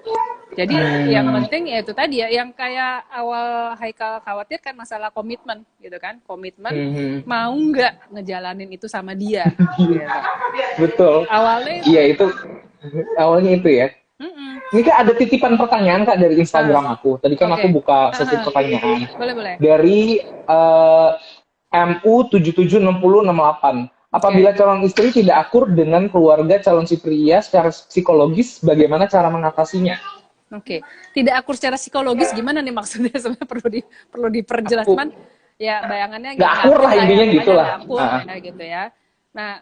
Jadi yang hmm, penting ya itu tadi ya, yang kayak awal Haikal khawatir kan masalah komitmen gitu kan, komitmen hmm. mau nggak ngejalanin itu sama dia gitu. Betul. Awalnya Iya itu. itu awalnya itu ya. Mm-mm. Ini Kak ada titipan pertanyaan Kak dari Ah, Instagram aku. Tadi kan oke. aku buka Ah, sesi ah. pertanyaan Boleh boleh. dari MU 776068. Oke. Apabila calon istri tidak akur dengan keluarga calon si pria secara psikologis, bagaimana cara mengatasinya? Oke, tidak akur secara psikologis gimana nih maksudnya? Sebenarnya perlu diperjelas, Aku cuman ya bayangannya nggak nggak akur fit lah lah ya, intinya pokoknya gitulah. nggak akur Ah, ya gitu ya. Nah,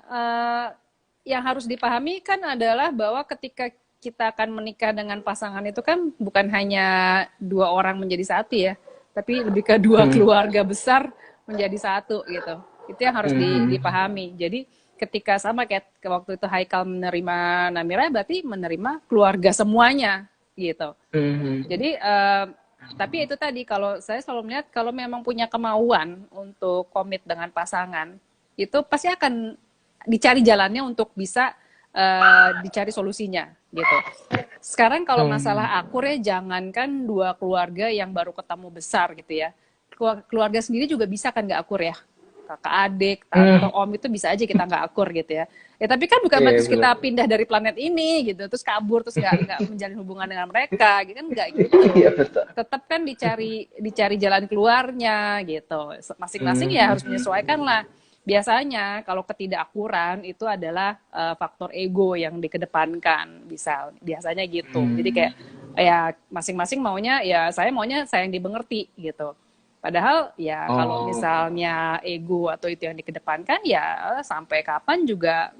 yang harus dipahami kan adalah bahwa ketika kita akan menikah dengan pasangan itu kan bukan hanya dua orang menjadi satu ya, tapi lebih ke dua hmm, keluarga besar menjadi satu gitu. Itu yang harus hmm, dipahami. Jadi ketika sama kayak waktu itu Haikal menerima Namira, berarti menerima keluarga semuanya gitu. hmm, Jadi tapi itu tadi kalau saya selalu melihat kalau memang punya kemauan untuk komit dengan pasangan itu pasti akan dicari jalannya untuk bisa dicari solusinya gitu. Sekarang kalau hmm, masalah akur ya jangankan dua keluarga yang baru ketemu besar gitu ya. Keluarga sendiri juga bisa kan nggak akur ya. Kakak adik, tante, hmm. om itu bisa aja kita nggak akur gitu ya. Ya tapi kan bukan Iya berarti benar. kita pindah dari planet ini gitu, terus kabur terus nggak menjalin hubungan dengan mereka, gitu kan nggak gitu. Iya betul. Tetap kan dicari jalan keluarnya gitu. Masing-masing ya harus Hmm, menyesuaikan lah. Biasanya kalau ketidakakuran itu adalah faktor ego yang dikedepankan, biasanya gitu. Jadi kayak hmm. ya masing-masing maunya ya saya maunya saya yang dimengerti gitu. Padahal ya kalau Oh. misalnya ego atau itu yang dikedepankan ya sampai kapan juga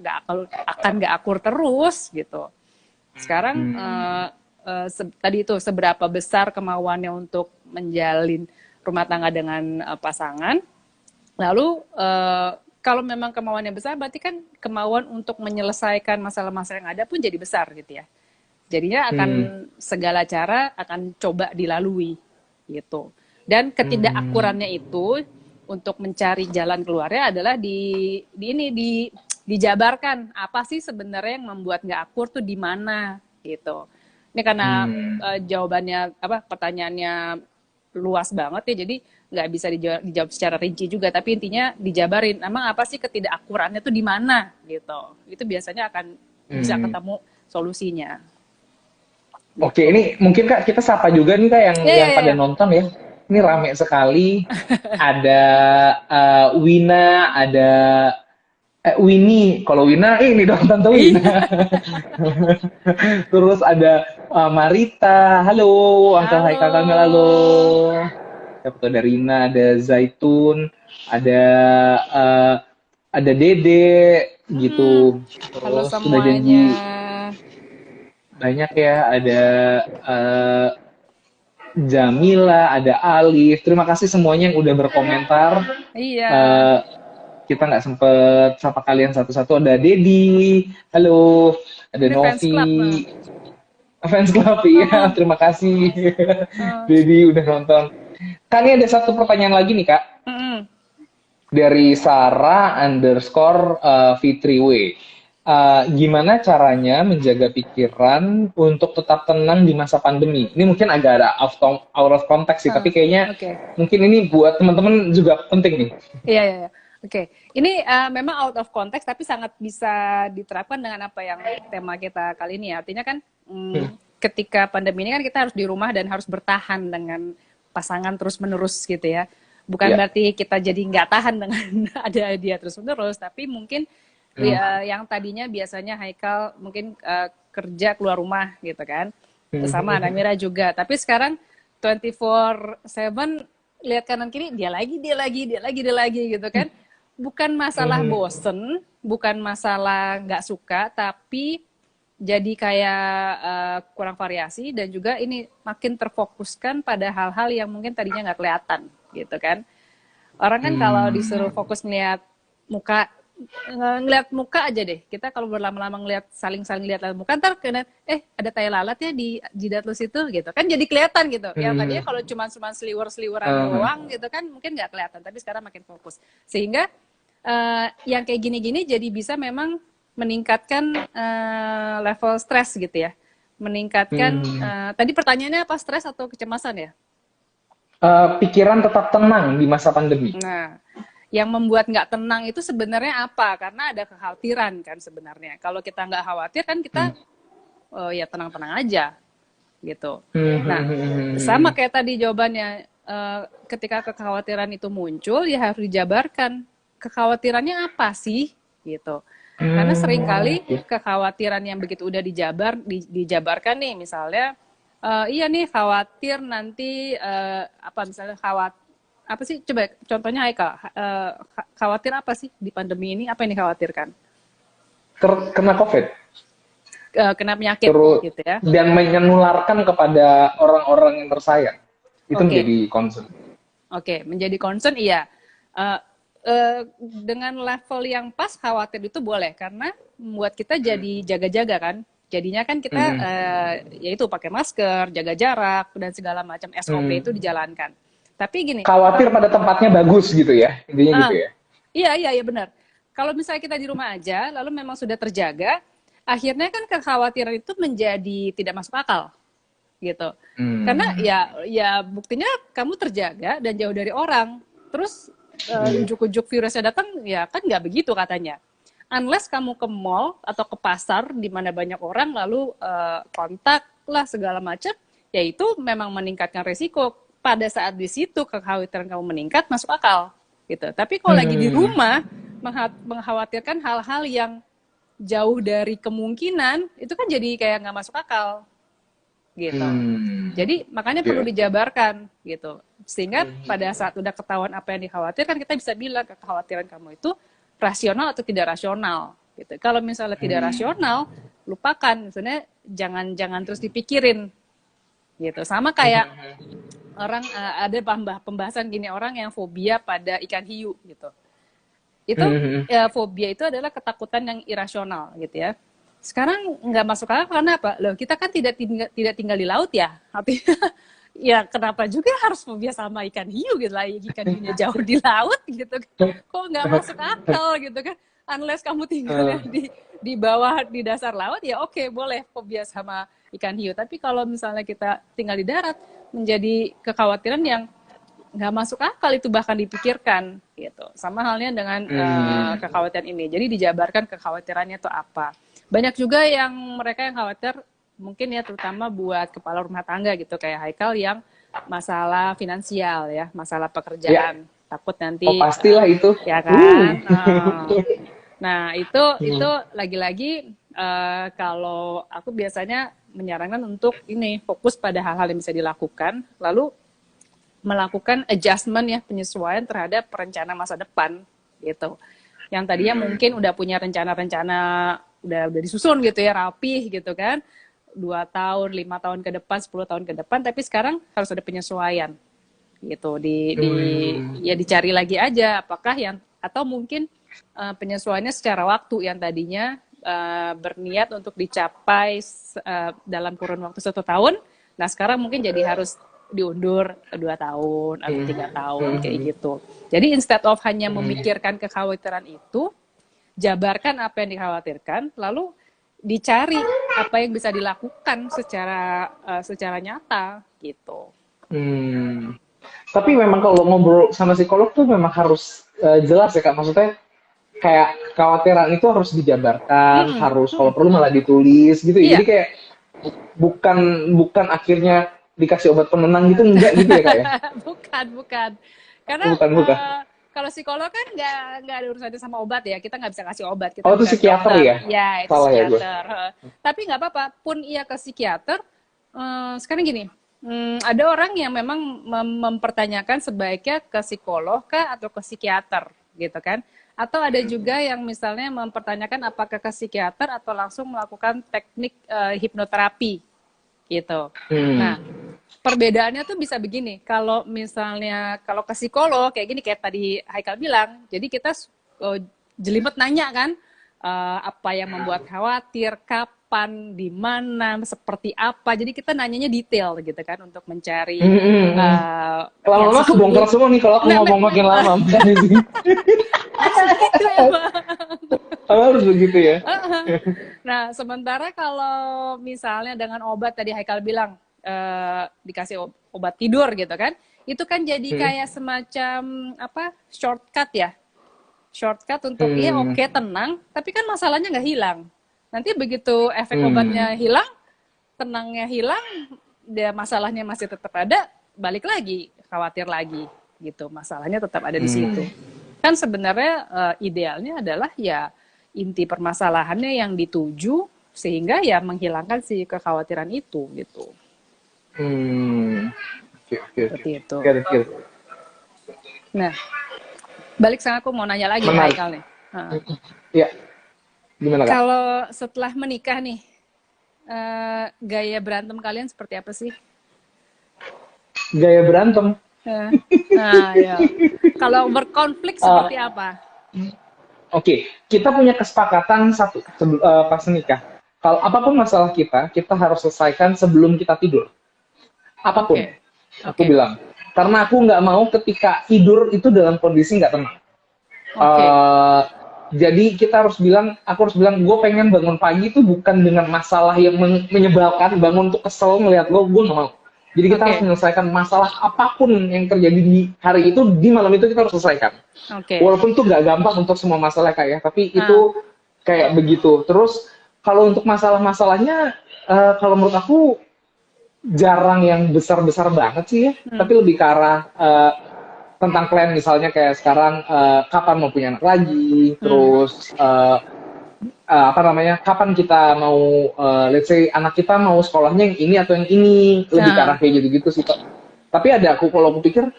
akan nggak akur terus gitu. Sekarang Hmm. tadi itu seberapa besar kemauannya untuk menjalin rumah tangga dengan pasangan. Lalu kalau memang kemauannya besar berarti kan kemauan untuk menyelesaikan masalah-masalah yang ada pun jadi besar gitu ya. Jadinya akan Hmm. segala cara akan coba dilalui gitu. Dan Hmm. ketidakakurannya itu untuk mencari jalan keluarnya adalah dijabarkan apa sih sebenarnya yang membuat nggak akur tuh di mana gitu. Ini karena Hmm. jawabannya apa pertanyaannya luas banget ya, jadi nggak bisa dijawab secara rinci juga. Tapi intinya dijabarin, emang apa sih ketidakakurannya tuh di mana gitu. Itu biasanya akan bisa Hmm. ketemu solusinya Oke, gitu. ini mungkin Kak kita sapa juga nih Kak yang Ya ya ya. pada Ya. nonton ya. Ini rame sekali. Ada Wina, ada Winnie. Kalau Wina, ini dong Tante Iya. Wina. Terus ada Marita. Halo, Uncle Halo. Haikal Kamil. Halo. Siapa tuh? Ada Rina, ada Zaitun, ada uh, ada Dede Mm-mm. gitu. Halo Terus sudah semuanya. janji banyak ya. Ada uh, Jamila, ada Alif. Terima kasih semuanya yang udah berkomentar. Iya. Uh, kita nggak sempet sapa kalian satu-satu. Ada Dedi, halo. Ada Ini fans club nah. Novi, fans club ya. Uh-uh. Terima kasih, Uh. Dedi udah nonton. Kan ini ada satu pertanyaan lagi nih kak Mm-mm. dari Sarah underscore Fitri W. Gimana caranya menjaga pikiran untuk tetap tenang di masa pandemi? Ini mungkin agak ada out of context sih, tapi kayaknya Oke. mungkin ini buat teman-teman juga penting nih. Iya, iya, iya. Oke, ini memang out of context tapi sangat bisa diterapkan dengan apa yang tema kita kali ini ya. Artinya kan ketika pandemi ini kan kita harus di rumah dan harus bertahan dengan pasangan terus-menerus gitu ya. Bukan Ya. berarti kita jadi nggak tahan dengan ada dia terus-menerus, tapi mungkin Hmm. yang tadinya biasanya Haikal mungkin kerja keluar rumah gitu kan. Sama Namira juga. Tapi sekarang 24/7 lihat kanan kiri dia lagi gitu kan. Bukan masalah bosen, bukan masalah nggak suka, tapi jadi kayak kurang variasi dan juga ini makin terfokuskan pada hal-hal yang mungkin tadinya nggak kelihatan gitu kan. Orang kan kalau disuruh fokus ngeliat muka aja deh. Kita kalau berlama-lama saling lihat muka, ntar kena ada tai lalat ya di jidat lu situ gitu kan, jadi kelihatan gitu. Yang tadinya kalau cuma seliwer-seliweran doang gitu kan mungkin nggak kelihatan, tapi sekarang makin fokus. Sehingga yang kayak gini-gini jadi bisa memang meningkatkan level stres gitu ya. Meningkatkan tadi pertanyaannya apa, stres atau kecemasan ya? Pikiran tetap tenang di masa pandemi. Nah, yang membuat nggak tenang itu sebenarnya apa? Karena ada kekhawatiran kan sebenarnya. Kalau kita nggak khawatir kan kita ya tenang-tenang aja gitu. Nah, sama kayak tadi jawabannya, ketika kekhawatiran itu muncul ya harus dijabarkan. Kekhawatirannya apa sih gitu. Karena seringkali kekhawatiran yang begitu udah dijabarkan nih, misalnya iya nih khawatir nanti misalnya apa sih, coba contohnya Haikal, khawatir apa sih di pandemi ini, apa yang dikhawatirkan? Kena COVID. Kena penyakit gitu ya. Dan menularkan kepada orang-orang yang tersayang. Itu menjadi concern. Menjadi concern iya. Dengan level yang pas khawatir itu boleh, karena membuat kita jadi jaga-jaga kan. Jadinya kan kita yaitu pakai masker, jaga jarak, dan segala macam SOP itu dijalankan. Tapi gini, khawatir pada tempatnya bagus gitu ya, intinya gitu ya. Iya benar. Kalau misalnya kita di rumah aja, lalu memang sudah terjaga, akhirnya kan kekhawatiran itu menjadi tidak masuk akal, gitu. Karena ya buktinya kamu terjaga dan jauh dari orang, terus ujuk-ujuk virusnya datang, ya kan nggak begitu katanya. Unless kamu ke mall atau ke pasar di mana banyak orang, lalu kontak lah segala macam, ya itu memang meningkatkan resiko. Pada saat di situ kekhawatiran kamu meningkat, masuk akal gitu. Tapi kalau lagi di rumah mengkhawatirkan hal-hal yang jauh dari kemungkinan, itu kan jadi kayak nggak masuk akal gitu. Jadi makanya perlu dijabarkan gitu, sehingga pada saat udah ketahuan apa yang dikhawatirkan, kita bisa bilang kekhawatiran kamu itu rasional atau tidak rasional gitu. Kalau misalnya tidak rasional, lupakan, maksudnya jangan terus dipikirin gitu. Sama kayak orang ada pembahasan gini, orang yang fobia pada ikan hiu gitu. Itu fobia itu adalah ketakutan yang irasional gitu ya. Sekarang nggak masuk akal karena apa? Loh, kita kan tidak tinggal di laut ya. Artinya ya kenapa juga harus fobia sama ikan hiu gitu lah, ikan hiunya jauh di laut gitu kan. Kok nggak masuk akal gitu kan. Unless kamu tinggalnya di bawah, di dasar laut, ya oke, boleh fobia sama ikan hiu. Tapi kalau misalnya kita tinggal di darat, menjadi kekhawatiran yang nggak masuk akal itu bahkan dipikirkan gitu. Sama halnya dengan kekhawatiran ini. Jadi dijabarkan kekhawatirannya itu apa. Banyak juga yang mereka yang khawatir, mungkin ya terutama buat kepala rumah tangga gitu, kayak Haikal yang masalah finansial ya, masalah pekerjaan. Takut nanti pastilah itu ya kan. Nah itu lagi-lagi kalau aku biasanya menyarankan untuk ini fokus pada hal-hal yang bisa dilakukan, lalu melakukan adjustment ya, penyesuaian terhadap rencana masa depan gitu. Yang tadinya mungkin udah punya rencana-rencana udah disusun gitu ya, rapih gitu kan, 2 tahun, 5 tahun ke depan, 10 tahun ke depan, tapi sekarang harus ada penyesuaian gitu. Ya dicari lagi aja apakah yang, atau mungkin penyesuaiannya secara waktu, yang tadinya berniat untuk dicapai dalam kurun waktu 1 tahun, nah sekarang mungkin jadi harus diundur 2 tahun atau 3 tahun kayak gitu. Jadi instead of hanya memikirkan kekhawatiran itu, jabarkan apa yang dikhawatirkan, lalu dicari apa yang bisa dilakukan secara nyata gitu. Tapi memang kalau ngobrol sama psikolog tuh memang harus jelas ya Kak, maksudnya kayak kekhawatiran itu harus dijabarkan, harus kalau perlu malah ditulis gitu ya. Jadi kayak bukan akhirnya dikasih obat penenang gitu, enggak gitu ya Kak ya? Bukan. Karena bukan. Kalau psikolog kan nggak ada urusannya sama obat ya, kita nggak bisa kasih obat. Kita itu psikiater ya? Ya, itu psikiater. Tapi nggak apa-apa, pun ia ke psikiater, sekarang gini, ada orang yang memang mempertanyakan sebaiknya ke psikolog kah atau ke psikiater gitu kan? Atau ada juga yang misalnya mempertanyakan apakah ke psikiater atau langsung melakukan teknik hipnoterapi gitu. Hmm. Nah, perbedaannya tuh bisa begini. Kalau misalnya kalau ke psikolog kayak gini kayak tadi Haikal bilang, jadi kita jelimet nanya kan apa yang membuat khawatir, kapan, di mana, seperti apa. Jadi kita nanyanya detail gitu kan untuk mencari yang Lama-lama kebongkar sesungguh. semua nih kalau aku Nah, ngomong makin lama. harus begitu emang. Harus begitu ya. Nah, sementara kalau misalnya dengan obat tadi Haikal bilang dikasih obat tidur gitu kan, itu kan jadi kayak semacam apa shortcut ya, shortcut untuk iya oke tenang, tapi kan masalahnya nggak hilang. Nanti begitu efek obatnya hilang, tenangnya hilang, dia masalahnya masih tetap ada, balik lagi khawatir lagi gitu, masalahnya tetap ada di situ. Kan sebenarnya idealnya adalah ya inti permasalahannya yang dituju sehingga ya menghilangkan si kekhawatiran itu gitu. Oke. Seperti itu. Oke. Nah, balik sana aku mau nanya lagi nih Menarik. Haikal nih. Ya, gimana Kak? Kalau setelah menikah nih, gaya berantem kalian seperti apa sih? Gaya berantem. Nah, ya. Kalau berkonflik seperti apa? Oke, kita punya kesepakatan satu pas nikah. Kalau apapun masalah kita harus selesaikan sebelum kita tidur. Apapun, aku bilang. Karena aku nggak mau ketika tidur itu dalam kondisi nggak tenang. Jadi kita harus bilang, aku harus bilang, gue pengen bangun pagi itu bukan dengan masalah yang menyebalkan, bangun tuh kesel ngeliat gue nggak mau. Jadi kita harus menyelesaikan masalah apapun yang terjadi di hari itu, di malam itu kita harus selesaikan. Walaupun itu nggak gampang untuk semua masalah kayak, tapi itu kayak begitu. Terus kalau untuk masalah-masalahnya, kalau menurut aku jarang yang besar-besar banget sih ya, tapi lebih ke arah tentang plan misalnya kayak sekarang kapan mau punya anak lagi, terus apa namanya, kapan kita mau let's say anak kita mau sekolahnya yang ini atau yang ini, lebih ke arah kayak gitu-gitu sih Pak. Tapi ada kalau aku pikir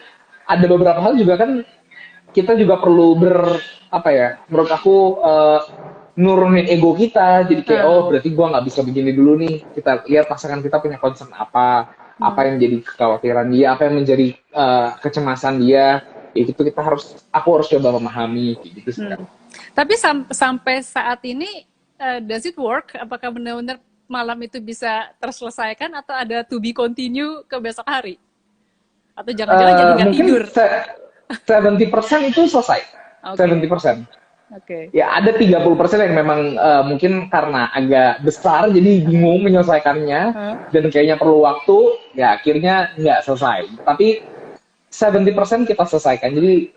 ada beberapa hal juga kan kita juga perlu apa ya, menurut aku nurunin ego kita, jadi kayak oh berarti gua nggak bisa begini dulu nih, kita lihat pasangan kita punya concern apa yang jadi kekhawatiran dia, apa yang menjadi kecemasan dia, itu aku harus coba memahami gitu sih. Tapi sampai saat ini does it work? Apakah benar-benar malam itu bisa terselesaikan atau ada to be continue ke besok hari? Atau jangan-jangan jadi nggak tidur? 70% itu selesai. 70%. Ya ada 30% yang memang mungkin karena agak besar jadi bingung menyelesaikannya dan kayaknya perlu waktu, ya akhirnya nggak selesai. Tapi 70% kita selesaikan. Jadi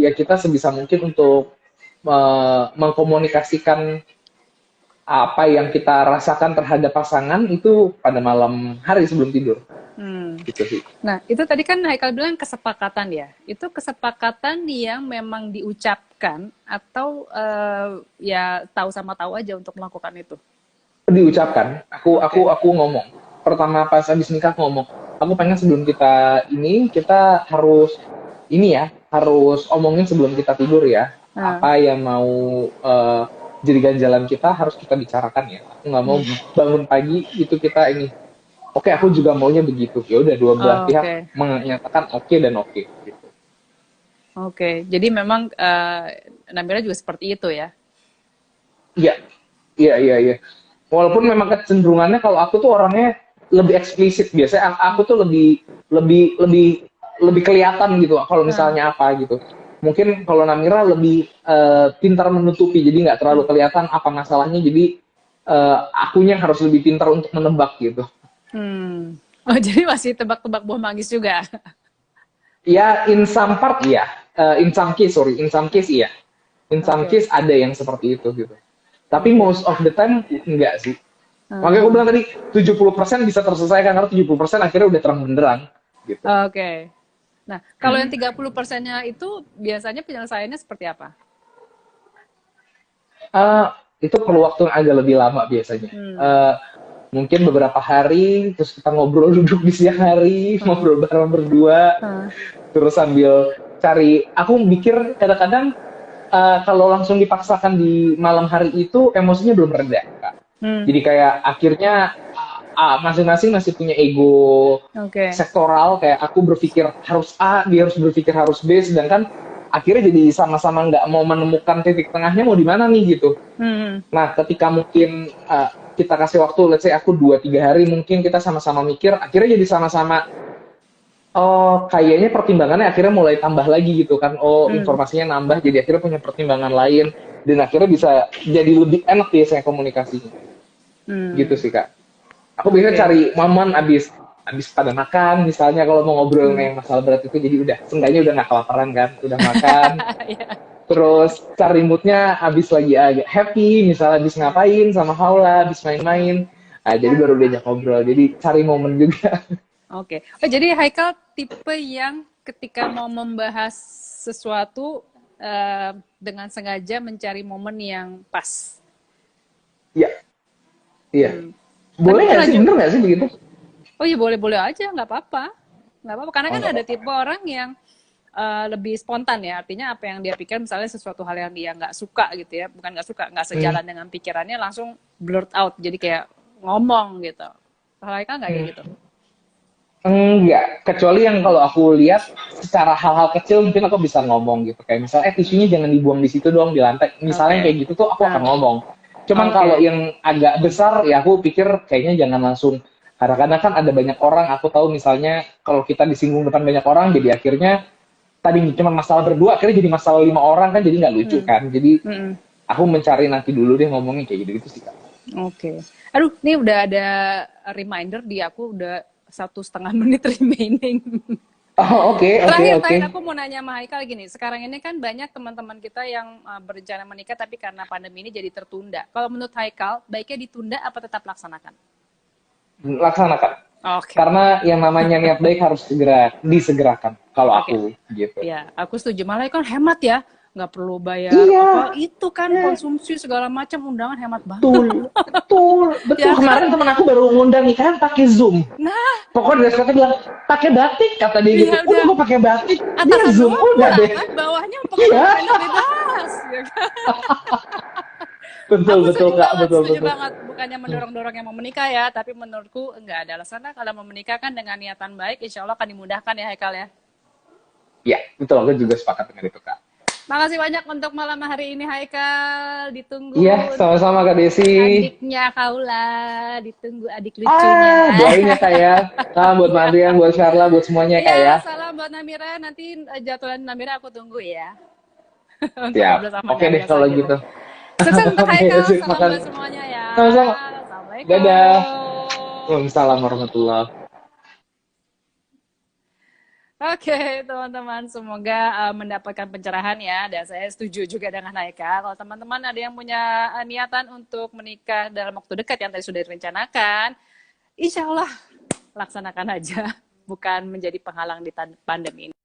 ya kita sebisa mungkin untuk mengkomunikasikan apa yang kita rasakan terhadap pasangan itu pada malam hari sebelum tidur. Gitu sih. Nah, itu tadi kan Haikal bilang kesepakatan ya. Itu kesepakatan yang memang diucapkan atau ya tahu sama tahu aja untuk melakukan itu? Diucapkan. Aku ngomong. Pertama pas habis nikah ngomong, aku pengen sebelum kita harus harus omongin sebelum kita tidur ya. Apa yang mau jadi ganjalan kita harus kita bicarakan ya. Aku nggak mau bangun pagi itu kita ini. Oke, aku juga maunya begitu. Ya udah dua belah pihak menyatakan oke dan oke. Gitu. Jadi memang Nabila juga seperti itu ya? Iya. Walaupun memang kecenderungannya kalau aku tuh orangnya lebih eksplisit. Biasanya aku tuh lebih kelihatan gitu. Kalau misalnya apa gitu. Mungkin kalau Namira lebih pintar menutupi, jadi nggak terlalu kelihatan apa masalahnya. Jadi akunya harus lebih pintar untuk menebak gitu. Oh, jadi masih tebak-tebak buah manggis juga? Ya, in some part iya. In some case iya. In some case ada yang seperti itu gitu. Tapi most of the time enggak sih. Makanya aku bilang tadi 70% bisa terselesaikan karena 70% akhirnya udah terang benderang gitu. Nah, kalau yang 30%-nya itu biasanya penyelesaiannya seperti apa? Itu perlu waktu yang agak lebih lama biasanya. mungkin beberapa hari, terus kita ngobrol duduk di siang hari, ngobrol bareng berdua, terus sambil cari, aku mikir kadang-kadang kalau langsung dipaksakan di malam hari itu emosinya belum reda, Kak. Jadi kayak akhirnya masing-masing masih punya ego sektoral, kayak aku berpikir harus A, dia harus berpikir harus B, sedangkan akhirnya jadi sama-sama nggak mau menemukan titik tengahnya mau di mana nih gitu. Nah, ketika mungkin kita kasih waktu, let's say aku 2-3 hari, mungkin kita sama-sama mikir, akhirnya jadi sama-sama, oh kayaknya pertimbangannya akhirnya mulai tambah lagi gitu kan, oh informasinya nambah, jadi akhirnya punya pertimbangan lain, dan akhirnya bisa jadi lebih enak ya saya komunikasinya. Gitu sih Kak. Aku biasanya cari momen abis pada makan, misalnya kalau mau ngobrol yang masalah berat itu, jadi udah, seenggaknya udah nggak kelaparan kan, udah makan. Terus cari moodnya abis lagi agak happy, misalnya abis ngapain sama Haula, abis main-main. Nah, jadi baru diajak ngobrol, jadi cari momen juga. Oke. Oh, jadi Haikal tipe yang ketika mau membahas sesuatu dengan sengaja mencari momen yang pas. Iya. Iya. Boleh nggak sih? Bener nggak sih begitu? Oh iya, boleh-boleh aja, nggak apa-apa. Nggak apa-apa, karena kan ada tipe orang yang lebih spontan ya, artinya apa yang dia pikir, misalnya sesuatu hal yang dia nggak suka gitu ya, bukan nggak suka, nggak sejalan dengan pikirannya, langsung blurt out, jadi kayak ngomong gitu. Kalau Haikal nggak kayak gitu? Enggak, kecuali yang kalau aku lihat secara hal-hal kecil mungkin aku bisa ngomong gitu, kayak misalnya tisunya jangan dibuang di situ doang, di lantai, misalnya kayak gitu tuh aku akan ngomong. Cuman kalau yang agak besar ya aku pikir kayaknya jangan langsung, kadang-kadang kan ada banyak orang, aku tahu misalnya kalau kita disinggung depan banyak orang, jadi akhirnya tadi cuma masalah berdua, akhirnya jadi masalah 5 orang kan, jadi nggak lucu kan. Jadi aku mencari nanti dulu deh ngomongnya kayak gitu sih Kak. Oke. Aduh, ini udah ada reminder di aku, udah 1,5 menit remaining. Oh, oke. Terakhir aku mau nanya sama Haikal gini, sekarang ini kan banyak teman-teman kita yang berencana menikah tapi karena pandemi ini jadi tertunda. Kalau menurut Haikal, baiknya ditunda apa tetap laksanakan? Laksanakan. Karena yang namanya niat baik harus disegerakan. Kalau aku gitu. Ya, aku setuju. Malah kan hemat ya, nggak perlu bayar apa itu kan, konsumsi segala macam, undangan hemat banget. Betul. Ya, kemarin teman aku baru ngundang nikahan pakai Zoom. Nah, pokoknya dress code bilang pakai batik, kata dia gitu. Udah gue pakai batik, dia Zoom udah deh. Bawahnya pakai bebas. Betul Kak, betul. Banget, bukannya mendorong-dorong yang mau menikah ya, tapi menurutku enggak ada alasan kalau mau menikah kan dengan niatan baik, insya Allah akan dimudahkan ya Haikal ya. Iya, betul, aku juga sepakat dengan itu Kak. Makasih banyak untuk malam hari ini Haikal, ditunggu. Iya, sama-sama Kak Desi. Adiknya Haula, ditunggu adik lucunya. Doain ya Kak ya. Nah, buat Marian, buat Sharla, buat semuanya Kak ya. Salam buat Namira, nanti jadwalan Namira aku tunggu ya. Siap, oke deh kalau gitu. Sukses untuk Haikal, salam buat semuanya ya. Sama-sama. Assalamualaikum. Dadah. Waalaikumsalam warahmatullahi. Oke, teman-teman, semoga mendapatkan pencerahan ya, dan saya setuju juga dengan Haikal. Kalau teman-teman ada yang punya niatan untuk menikah dalam waktu dekat yang tadi sudah direncanakan, insya Allah laksanakan aja, bukan menjadi penghalang di pandemi ini.